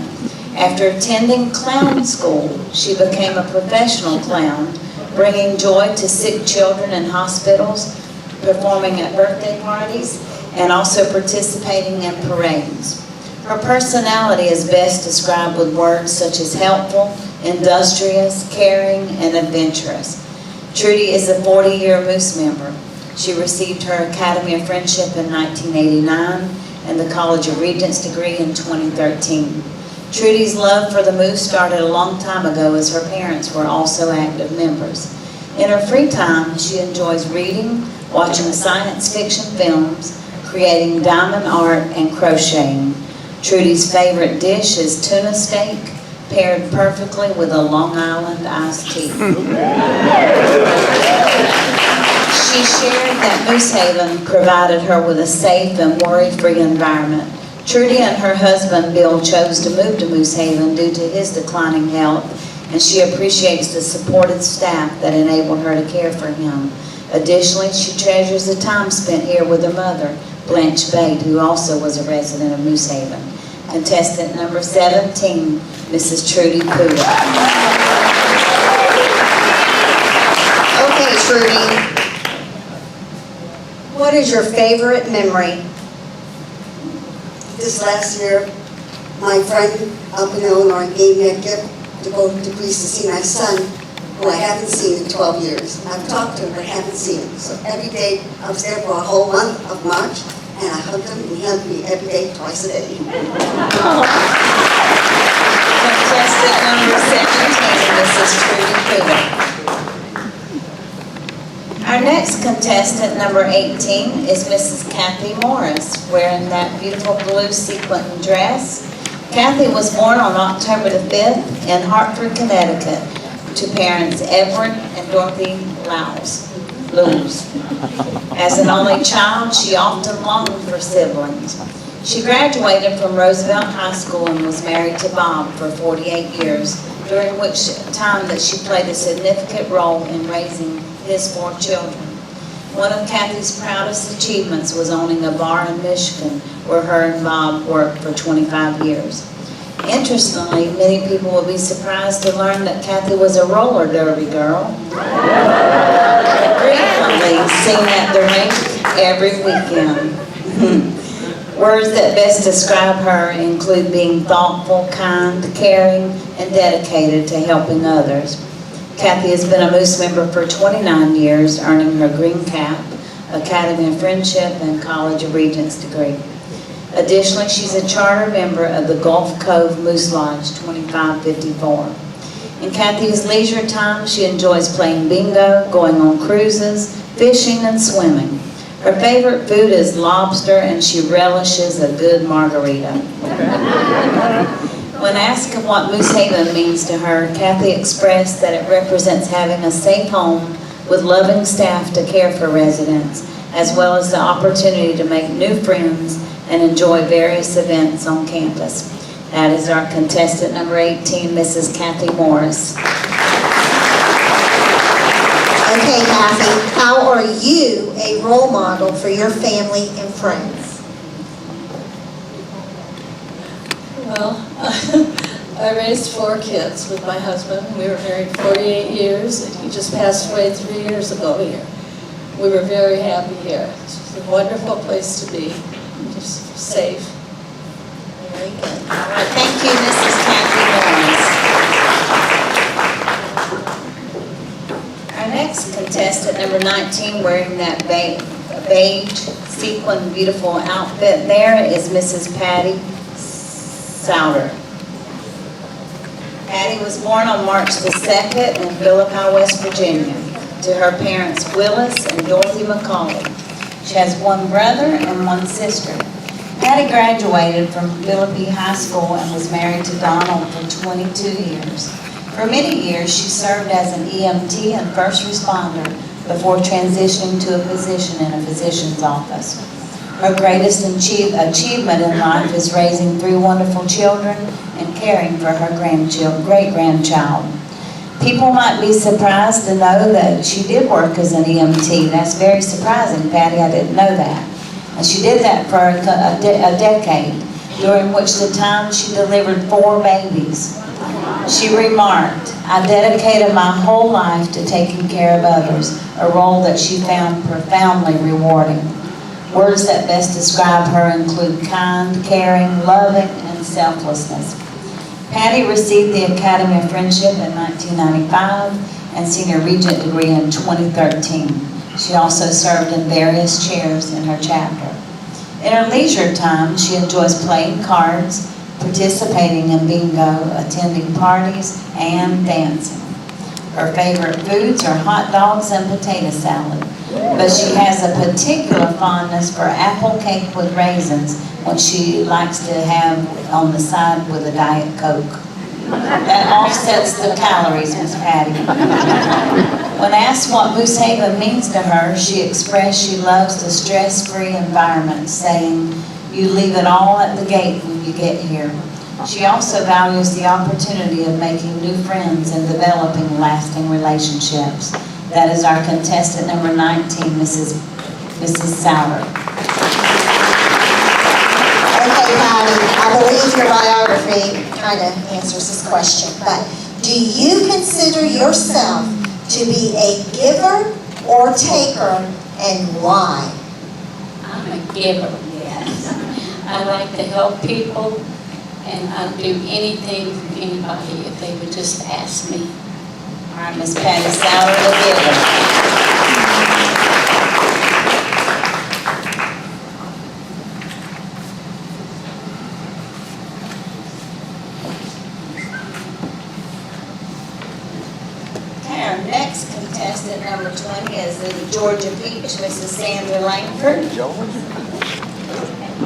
A: After attending clown school, she became a professional clown, bringing joy to sick children in hospitals, performing at birthday parties, and also participating in parades. Her personality is best described with words such as helpful, industrious, caring, and adventurous. Trudy is a 40-year Moose member. She received her Academy of Friendship in 1989 and the College of Regents degree in 2013. Trudy's love for the Moose started a long time ago as her parents were also active members. In her free time, she enjoys reading, watching science fiction films, creating diamond art, and crocheting. Trudy's favorite dish is tuna steak, paired perfectly with a Long Island iced tea. She shared that Moosehaven provided her with a safe and worry-free environment. Trudy and her husband, Bill, chose to move to Moosehaven due to his declining health, and she appreciates the supportive staff that enabled her to care for him. Additionally, she treasures the time spent here with her mother, Blanche Bate, who also was a resident of Moosehaven. Contestant number 17, Mrs. Trudy Puda.
C: Okay, Trudy. What is your favorite memory?
M: This last year, my friend up in Illinois gave me a gift to go to Greece to see my son, who I haven't seen in 12 years. I've talked to him, but haven't seen him. So every day, I was there for a whole month of March, and I hugged him, and he hugged me every day, twice a day.
A: Contestant number 17, Mrs. Trudy Puda. next contestant, number 18, is Mrs. Kathy Morris, wearing that beautiful blue sequin dress. Kathy was born on October the 5th in Hartford, Connecticut, to parents Edward and Dorothy Lowes. As an only child, she often longed for siblings. She graduated from Roosevelt High School and was married to Bob for 48 years, during which time that she played a significant role in raising his 4 children. One of Kathy's proudest achievements was owning a bar in Michigan, where her and Bob worked for 25 years. Interestingly, many people will be surprised to learn that Kathy was a roller derby girl, frequently seen at the rink every weekend. Words that best describe her include being thoughtful, kind, caring, and dedicated to helping others. Kathy has been a Moose member for 29 years, earning her Green Cap, Academy of Friendship, and College of Regents degree. Additionally, she's a charter member of the Gulf Cove Moose Lodge 2554. In Kathy's leisure time, she enjoys playing bingo, going on cruises, fishing, and swimming. Her favorite food is lobster, and she relishes a good margarita. When asked of what Moosehaven means to her, Kathy expressed that it represents having a safe home with loving staff to care for residents, as well as the opportunity to make new friends and enjoy various events on campus. That is our contestant number 18, Mrs. Kathy Morris.
C: Okay, Kathy, how are you a role model for your family and friends?
H: Well, I raised 4 kids with my husband. We were married 48 years, and he just passed away 3 years ago here. We were very happy here. It's a wonderful place to be, just safe.
C: Very good.
A: All right, thank you, Mrs. Kathy Morris. Our next contestant, number 19, wearing that beige sequin beautiful outfit there, is Mrs. Patty Souter. Patty was born on March the 2nd in Philippi, West Virginia, to her parents Willis and Dorothy McCauley. She has 1 brother and 1 sister. Patty graduated from Philippi High School and was married to Donald for 22 years. For many years, she served as an EMT and first responder before transitioning to a position in a physician's office. Her greatest achievement in life is raising 3 wonderful children and caring for her great-grandchild. People might be surprised to know that she did work as an EMT. That's very surprising, Patty. I didn't know that. And she did that for a decade, during which the time she delivered 4 babies. She remarked, "I dedicated my whole life to taking care of others, a role that she found profoundly rewarding." Words that best describe her include kind, caring, loving, and selflessness. Patty received the Academy of Friendship in 1995 and Senior Regent degree in 2013. She also served in various chairs in her chapter. In her leisure time, she enjoys playing cards, participating in bingo, attending parties, and dancing. Her favorite foods are hot dogs and potato salad, but she has a particular fondness for apple cake with raisins, which she likes to have on the side with a Diet Coke. That offsets the calories, Miss Patty. When asked what Moosehaven means to her, she expressed she loves the stress-free environment, saying, "You leave it all at the gate when you get here." She also values the opportunity of making new friends and developing lasting relationships. That is our contestant number 19, Mrs. Souter.
C: Okay, Patty, I believe your biography kind of answers this question, but do you consider yourself to be a giver or taker, and why?
G: I'm a giver, yes. I like to help people, and I'll do anything for anybody if they would just ask me.
A: All right, Miss Patty Souter, the giver. Okay, our next contestant contestant number 20 is the Georgia Peach, Mrs. Sandra Langford.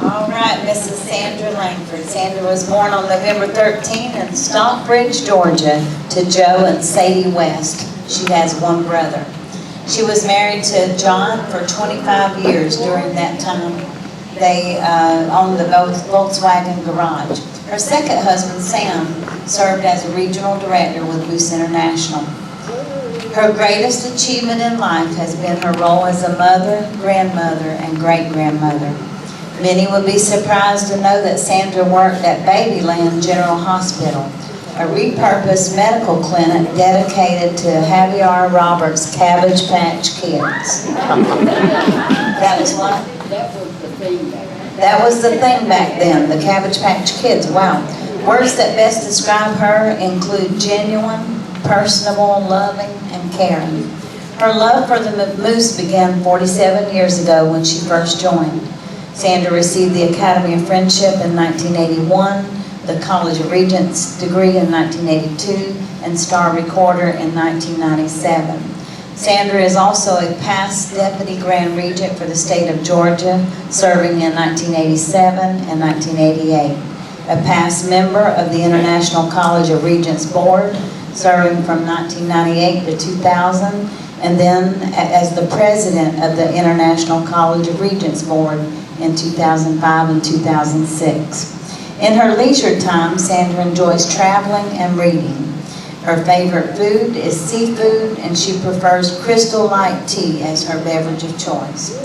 A: All right, Mrs. Sandra Langford. Sandra was born on November 13th in Stockbridge, Georgia, to Joe and Sadie West. She has one brother. She was married to John for 25 years. During that time, they owned the Volkswagen garage. Her second husband, Sam, served as a regional director with Moose International. Her greatest achievement in life has been her role as a mother, grandmother, and great-grandmother. Many would be surprised to know that Sandra worked at Babyland General Hospital, a repurposed medical clinic dedicated to Javier Roberts' Cabbage Patch Kids. That was what? That was the thing back then, the Cabbage Patch Kids. Wow. Words that best describe her include genuine, personable, loving, and caring. Her love for the Moose began 47 years ago when she first joined. Sandra received the Academy of Friendship in 1981, the College of Regents degree in 1982, and Star Recorder in 1997. Sandra is also a past Deputy Grand Regent for the state of Georgia, serving in 1987 and 1988. A past member of the International College of Regents Board, serving from 1998 to 2000, and then as the President of the International College of Regents Board in 2005 and 2006. In her leisure time, Sandra enjoys traveling and reading. Her favorite food is seafood, and she prefers Crystal Light tea as her beverage of choice.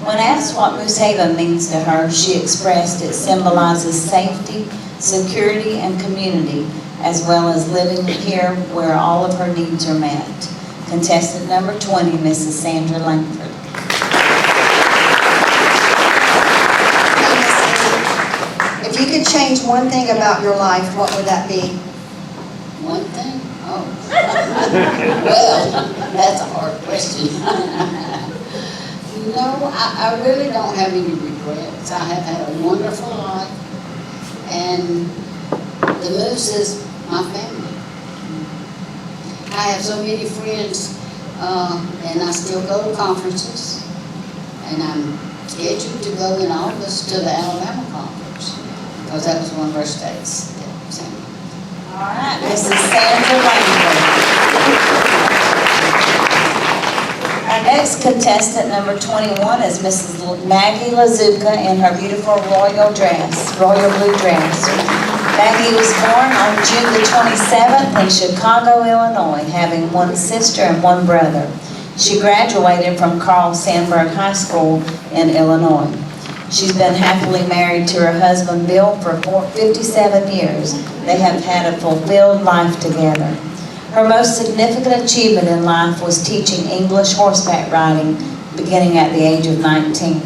A: When asked what Moosehaven means to her, she expressed it symbolizes safety, security, and community, as well as living here where all of her needs are met. Contestant number 20, Mrs. Sandra Langford.
C: If you could change one thing about your life, what would that be?
N: One thing? Oh. Well, that's a hard question. No, I really don't have any regrets. I have had a wonderful life, and the Moose is my family. I have so many friends, and I still go to conferences, and I'm scheduled to go in August to the Alabama conference, because that was one of our states.
A: All right, Mrs. Sandra Langford. Our next contestant, number 21, is Mrs. Maggie Lazuka in her beautiful royal blue dress. Maggie was born on June the 27th in Chicago, Illinois, having one sister and one brother. She graduated from Carl Sandburg High School in Illinois. She's been happily married to her husband, Bill, for 57 years. They have had a fulfilled life together. Her most significant achievement in life was teaching English horseback riding, beginning at the age of 19.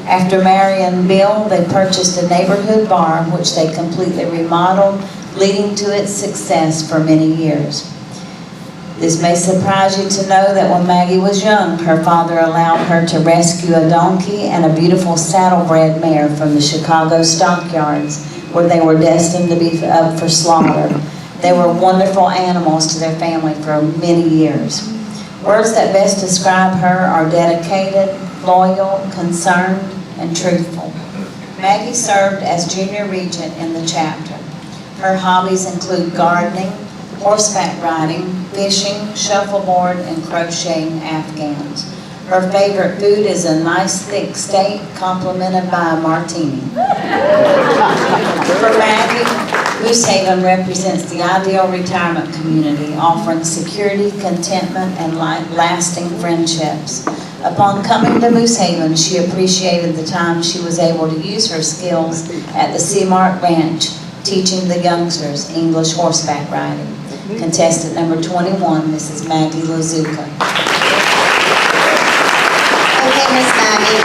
A: After marrying Bill, they purchased a neighborhood bar, which they completely remodeled, leading to its success for many years. This may surprise you to know that when Maggie was young, her father allowed her to rescue a donkey and a beautiful saddlebred mare from the Chicago stockyards, where they were destined to be up for slaughter. They were wonderful animals to their family for many years. Words that best describe her are dedicated, loyal, concerned, and truthful. Maggie served as junior regent in the chapter. Her hobbies include gardening, horseback riding, fishing, shuffleboard, and crocheting afghans. Her favorite food is a nice thick steak complemented by a martini. For Maggie, Moosehaven represents the ideal retirement community, offering security, contentment, and lasting friendships. Upon coming to Moosehaven, she appreciated the time she was able to use her skills at the Seamark Ranch, teaching the youngsters English horseback riding. Contestant number 21, Mrs. Maggie Lazuka.
C: Okay, Miss Maggie,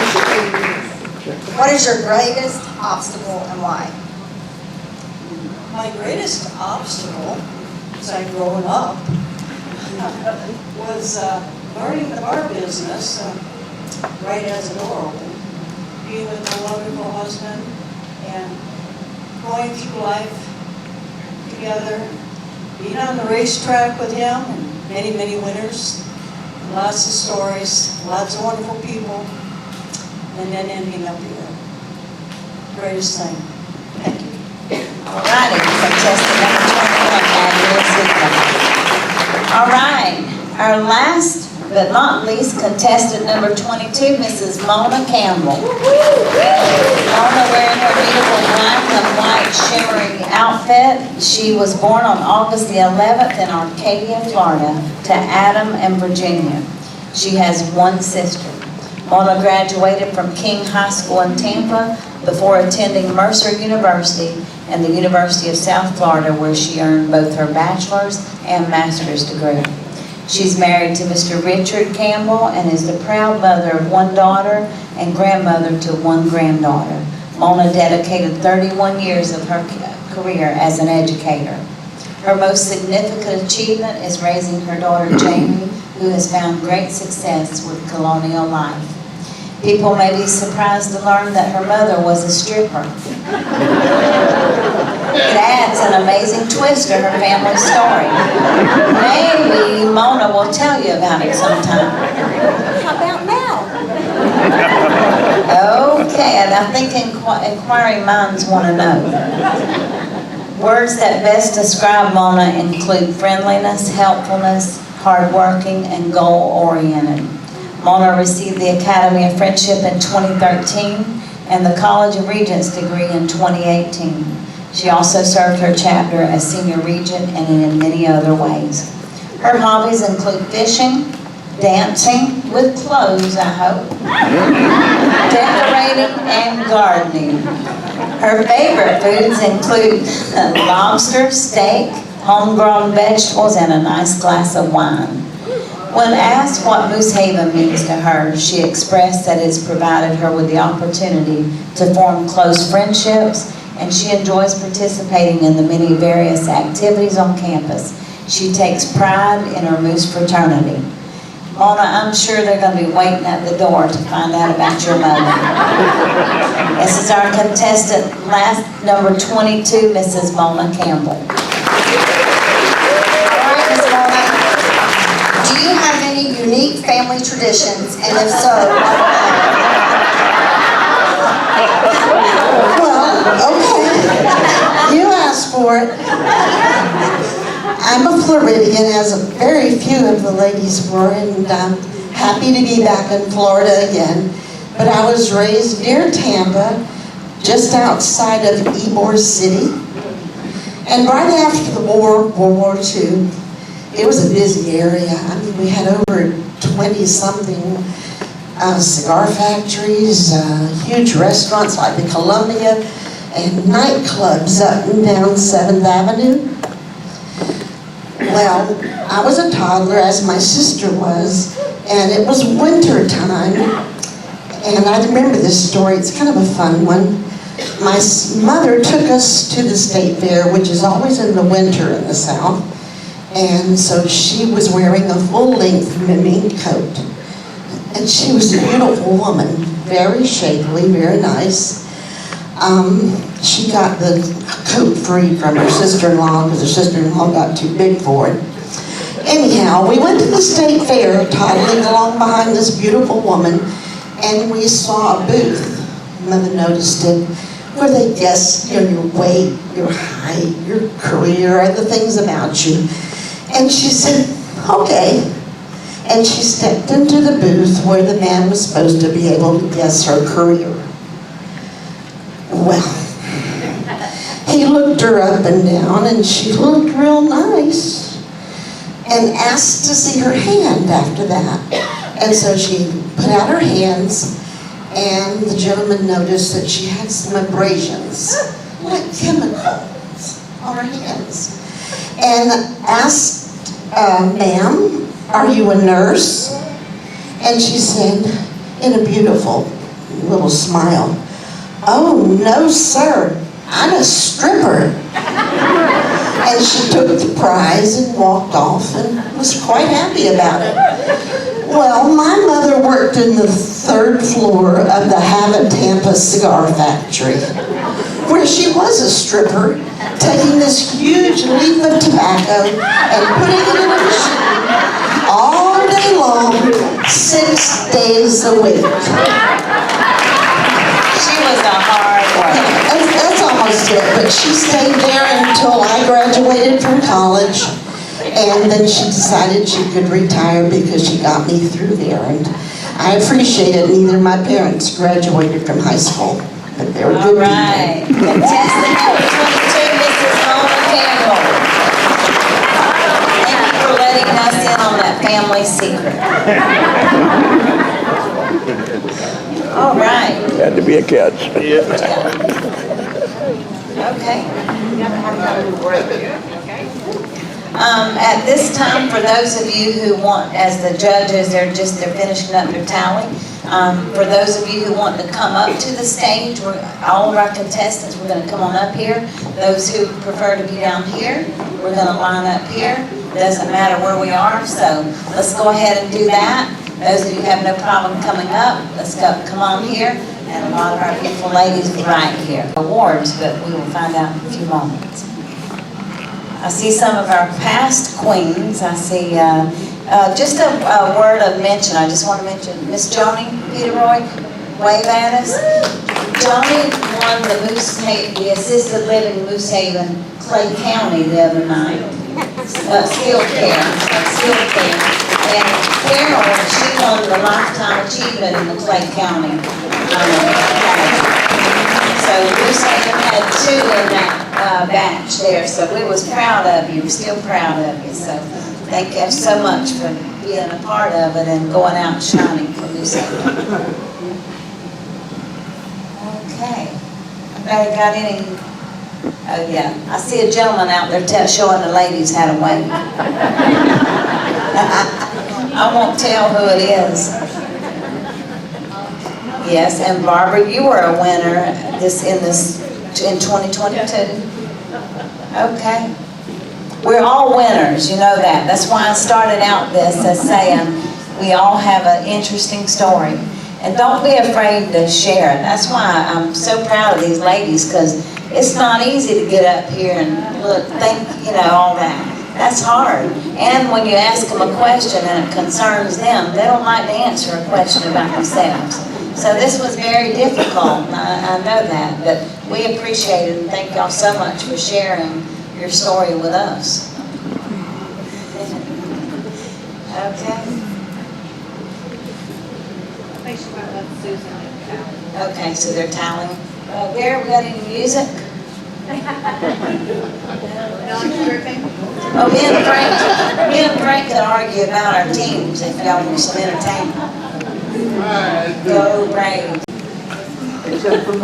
C: what is your greatest obstacle and why?
E: My greatest obstacle, as I growing up, was learning the bar business right as the door opened. Being with my wonderful husband and going through life together, being on the racetrack with him, and many, many winners, lots of stories, lots of wonderful people, and then ending up here. Greatest thing. Thank you.
A: All righty, contestant number 21, Agnes Ziegler. All right, our last but not least, contestant number 22, Mrs. Mona Campbell. Mona wearing her beautiful black and white shimmering outfit. She was born on August the 11th in Arcadia, Florida, to Adam and Virginia. She has one sister. Mona graduated from King High School in Tampa before attending Mercer University and the University of South Florida, where she earned both her bachelor's and master's degree. She's married to Mr. Richard Campbell and is the proud mother of one daughter and grandmother to one granddaughter. Mona dedicated 31 years of her career as an educator. Her most significant achievement is raising her daughter Jamie, who has found great success with colonial life. People may be surprised to learn that her mother was a stripper. It adds an amazing twist to her family story. Maybe Mona will tell you about it sometime.
F: How about now?
A: Okay, and I think inquiring minds want to know. Words that best describe Mona include friendliness, helpfulness, hardworking, and goal-oriented. Mona received the Academy of Friendship in 2013 and the College of Regents degree in 2018. She also served her chapter as senior regent and in many other ways. Her hobbies include fishing, dancing, with clothes, I hope, decorating, and gardening. Her favorite foods include lobster, steak, homegrown vegetables, and a nice glass of wine. When asked what Moosehaven means to her, she expressed that it's provided her with the opportunity to form close friendships, and she enjoys participating in the many various activities on campus. She takes pride in her Moose fraternity. Mona, I'm sure they're going to be waiting at the door to find out about your mother. This is our contestant, last number 22, Mrs. Mona Campbell.
C: All right, Ms. Mona. Do you have any unique family traditions, and if so, what are they?
O: Well, okay. You asked for it. I'm a Floridian, as very few of the ladies were, and I'm happy to be back in Florida again. But I was raised near Tampa, just outside of Ybor City. And right after the war, World War II, it was a busy area. I mean, we had over 20-something cigar factories, huge restaurants like the Columbia, and nightclubs up and down 7th Avenue. Well, I was a toddler, as my sister was, and it was winter time. And I remember this story, it's kind of a fun one. My mother took us to the State Fair, which is always in the winter in the South. And so she was wearing a full-length mink coat. And she was a beautiful woman, very shapely, very nice. She got the coat free from her sister-in-law because her sister-in-law got too big for it. Anyhow, we went to the State Fair, toddling along behind this beautiful woman, and we saw a booth. Mother noticed it, where they guessed your weight, your height, your career, other things about you. And she said, okay. And she stepped into the booth where the man was supposed to be able to guess her career. Well, he looked her up and down, and she looked real nice, and asked to see her hand after that. And so she put out her hands, and the gentleman noticed that she had some abrasions, like chemicals, on her hands, and asked, ma'am, are you a nurse? And she said, in a beautiful little smile, oh, no, sir, I'm a stripper. And she took the prize and walked off and was quite happy about it. Well, my mother worked in the 3rd floor of the Habit Tampa cigar factory, where she was a stripper, taking this huge leaf of tobacco and putting it in a machine all day long 6 days a week.
A: She was a hard worker.
O: That's almost it, but she stayed there until I graduated from college. And then she decided she could retire because she got me through there. And I appreciate it. Neither of my parents graduated from high school, but they were good
A: All right. Contestant number 22, Mrs. Mona Campbell. Thank you for letting us in on that family secret. All right.
P: Had to be a catch.
A: Okay. At this time, for those of you who want, as the judges, they're finishing up their tally. For those of you who want to come up to the stage, all of our contestants, we're going to come on up here. Those who prefer to be down here, we're going to line up here. Doesn't matter where we are, so let's go ahead and do that. Those of you who have no problem coming up, let's go, come on here. And a lot of our beautiful ladies right here. Awards, but we will find out in a few moments. I see some of our past queens. I see just a word of mention. I just want to mention Miss Joni Peteroy, wave at us. Joni won the assisted living Moosehaven, Clay County the other night. Skilled care. And Carol, she won the Lifetime Achievement in the Clay County. So Moosehaven had 2 in that batch there, so we was proud of you, still proud of you. So thank you so much for being a part of it and going out shining for Moosehaven. Okay. Anybody got any? Oh yeah, I see a gentleman out there showing the ladies how to wave. I won't tell who it is. Yes, and Barbara, you were a winner in 2022. Okay. We're all winners, you know that. That's why I started out this as saying we all have an interesting story. And don't be afraid to share it. That's why I'm so proud of these ladies, because it's not easy to get up here and look, think, all that. That's hard. And when you ask them a question and it concerns them, they don't like to answer a question about themselves. So this was very difficult, and I know that, but we appreciate it and thank y'all so much for sharing your story with us. Okay. Okay, so they're tallying. Gary, we got any music? Oh, me and Frank can argue about our teams if y'all want some entertainment. Go Braves.
P: Except for me.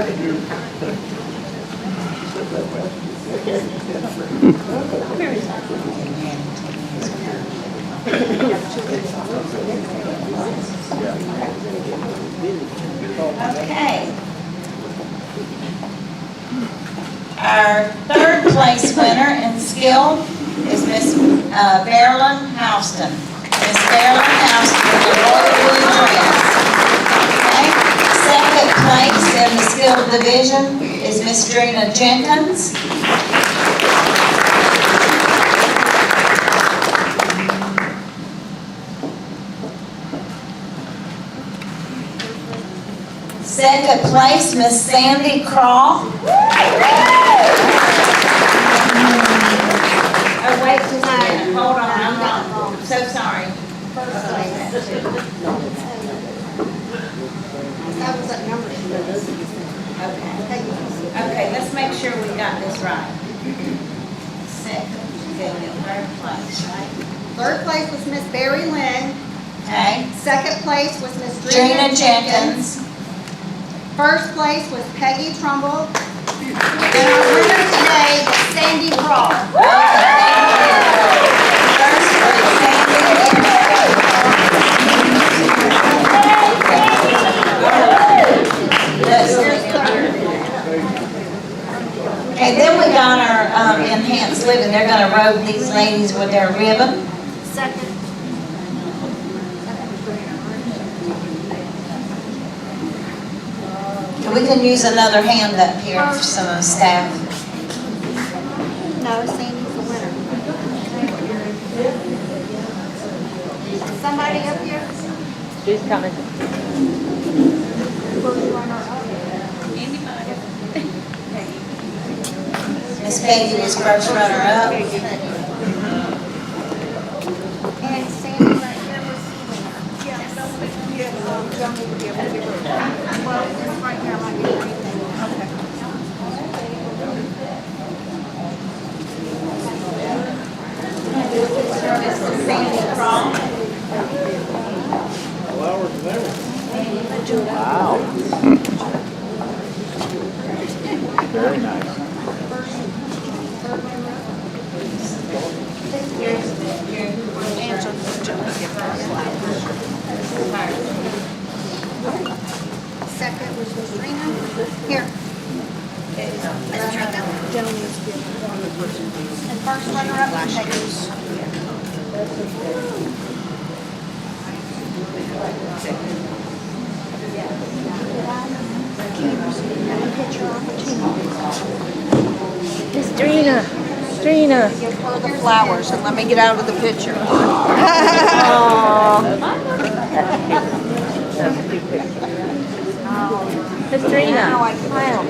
A: Okay. Our 3rd place winner in skill is Miss Marilyn Houston. Miss Marilyn Houston with the royal blue dress. Okay. 2nd place in the skill division is Miss Drina Jenkins. Second place, Miss Sandy Craw. Oh, wait just a minute. Hold on, I'm wrong. So sorry.
F: That was that number.
A: Okay, let's make sure we got this right. Second, okay, 3rd place, right?
F: 3rd place was Miss Barry Lynn.
A: Okay.
F: 2nd place was Miss
A: Drina Jenkins.
F: 1st place was Peggy Trumbull. And our winner today is Sandy Craw.
A: First place, Sandy. Okay, then we got our enhanced living. They're going to robe these ladies with their ribbon.
F: Second.
A: We can use another hand up here for some of the staff.
F: No, Sandy's the winner. Somebody up here?
Q: She's coming.
A: Miss Peggy was first runner-up.
F: And Sandy right here was well, this right here might be everything. This is Sandy Crawl.
P: Wow. Very nice.
F: Second was Miss Rena. Here. Miss Rena. And first runner-up was Peggy.
Q: Strina. Strina.
F: Give her the flowers and let me get out of the picture.
Q: Strina.
F: Now I clown.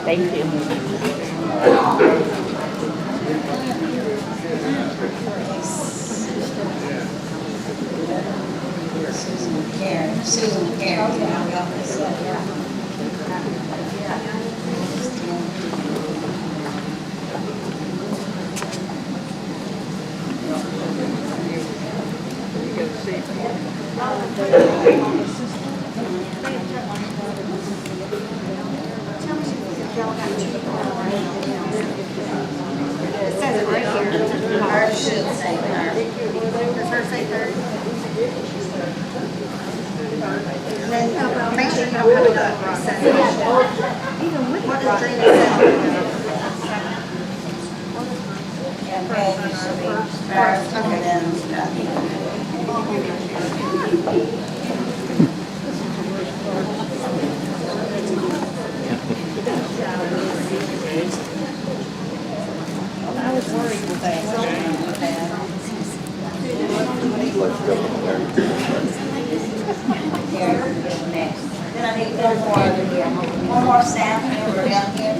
Q: Thank you.
A: Susan Karen.
F: It says it right here.
A: Ours should say third.
F: Does hers say third? Then make sure you don't have a process. What does Trina say?
A: And Peggy should be first, and
Q: I was worried with that.
A: next. Then I need one more over here. One more staff member down here.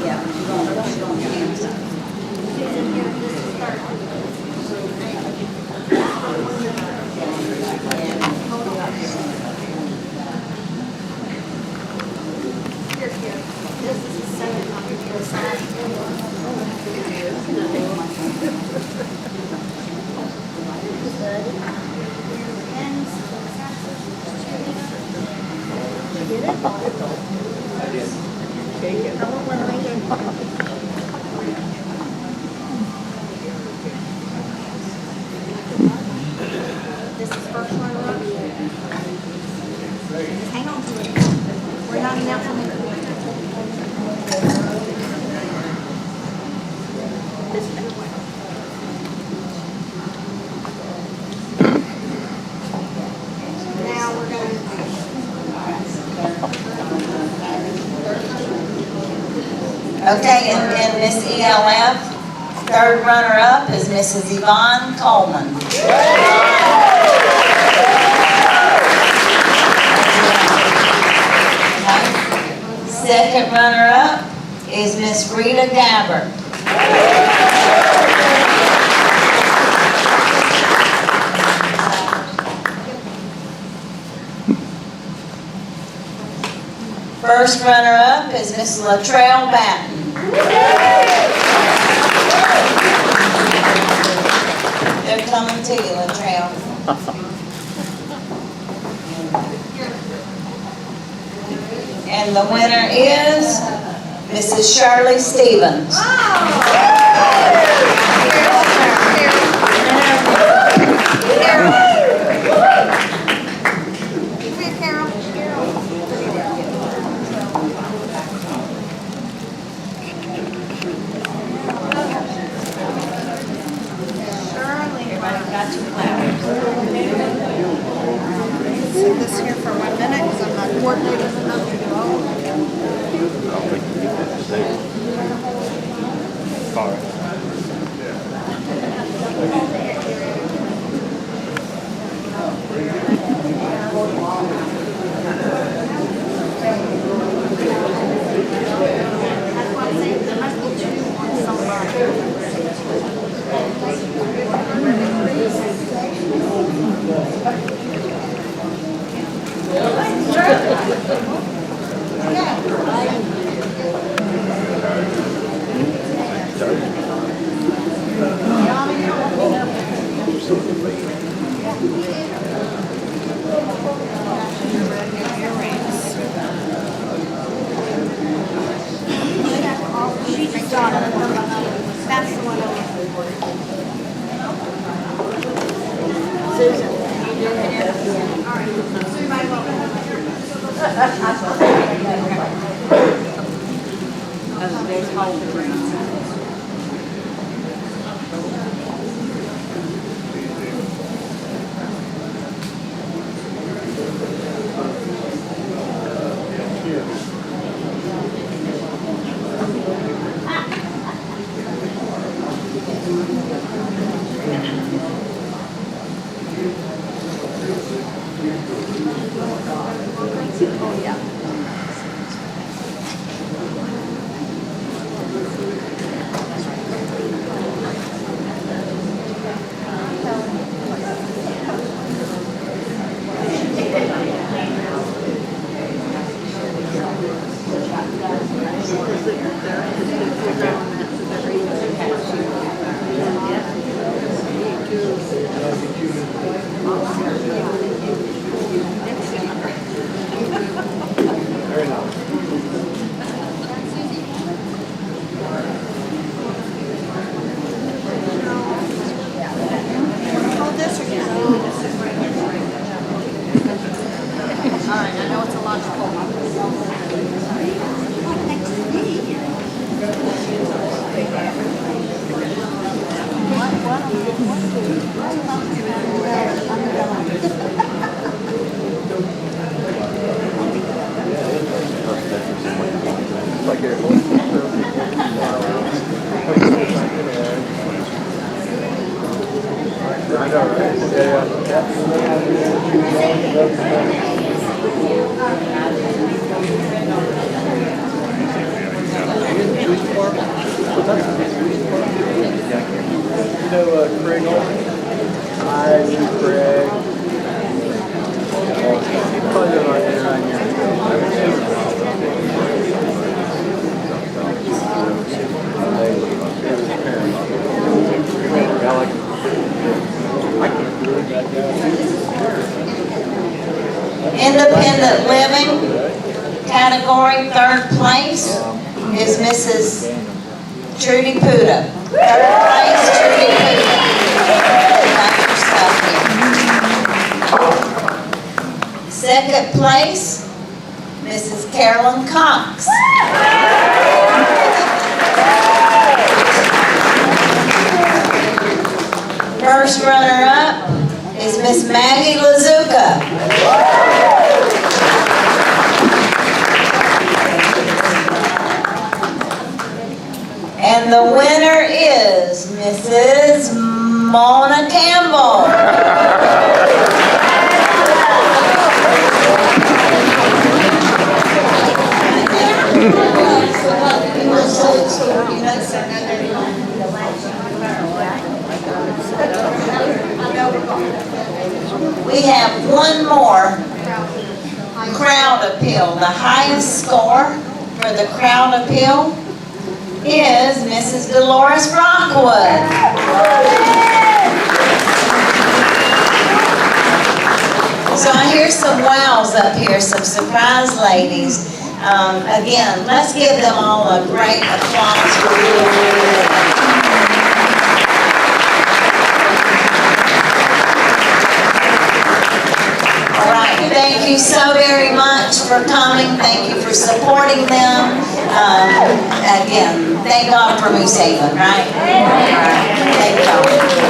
A: Yeah. She's on the inside.
F: This is the second on your side. This is first runner-up. Hang on to it. We're not announcing it. Now we're going
A: Okay, and Miss ELF, third runner-up is Mrs. Yvonne Coleman. Second runner-up is Miss Rita Gabbard. First runner-up is Miss Latrell Batten. They're coming to you, Latrell. And the winner is Mrs. Shirley Stevens.
F: sit this here for 1 minute because I'm not coordinating enough to do all of it.
P: All right.
A: Independent living, category, third place is Mrs. Trudy Puda. Third place, Trudy Puda. Got your stuff here. Second place, Mrs. Carolyn Cox. First runner-up is Miss Maggie Lazuka. And the winner is Mrs. Mona Campbell. We have one more crowd appeal. The highest score for the crowd appeal is Mrs. Dolores Rockwood. So I hear some wows up here, some surprise ladies. Again, let's give them all a great applause for doing it. All right, thank you so very much for coming. Thank you for supporting them. Again, thank God for Moosehaven, right? Thank God.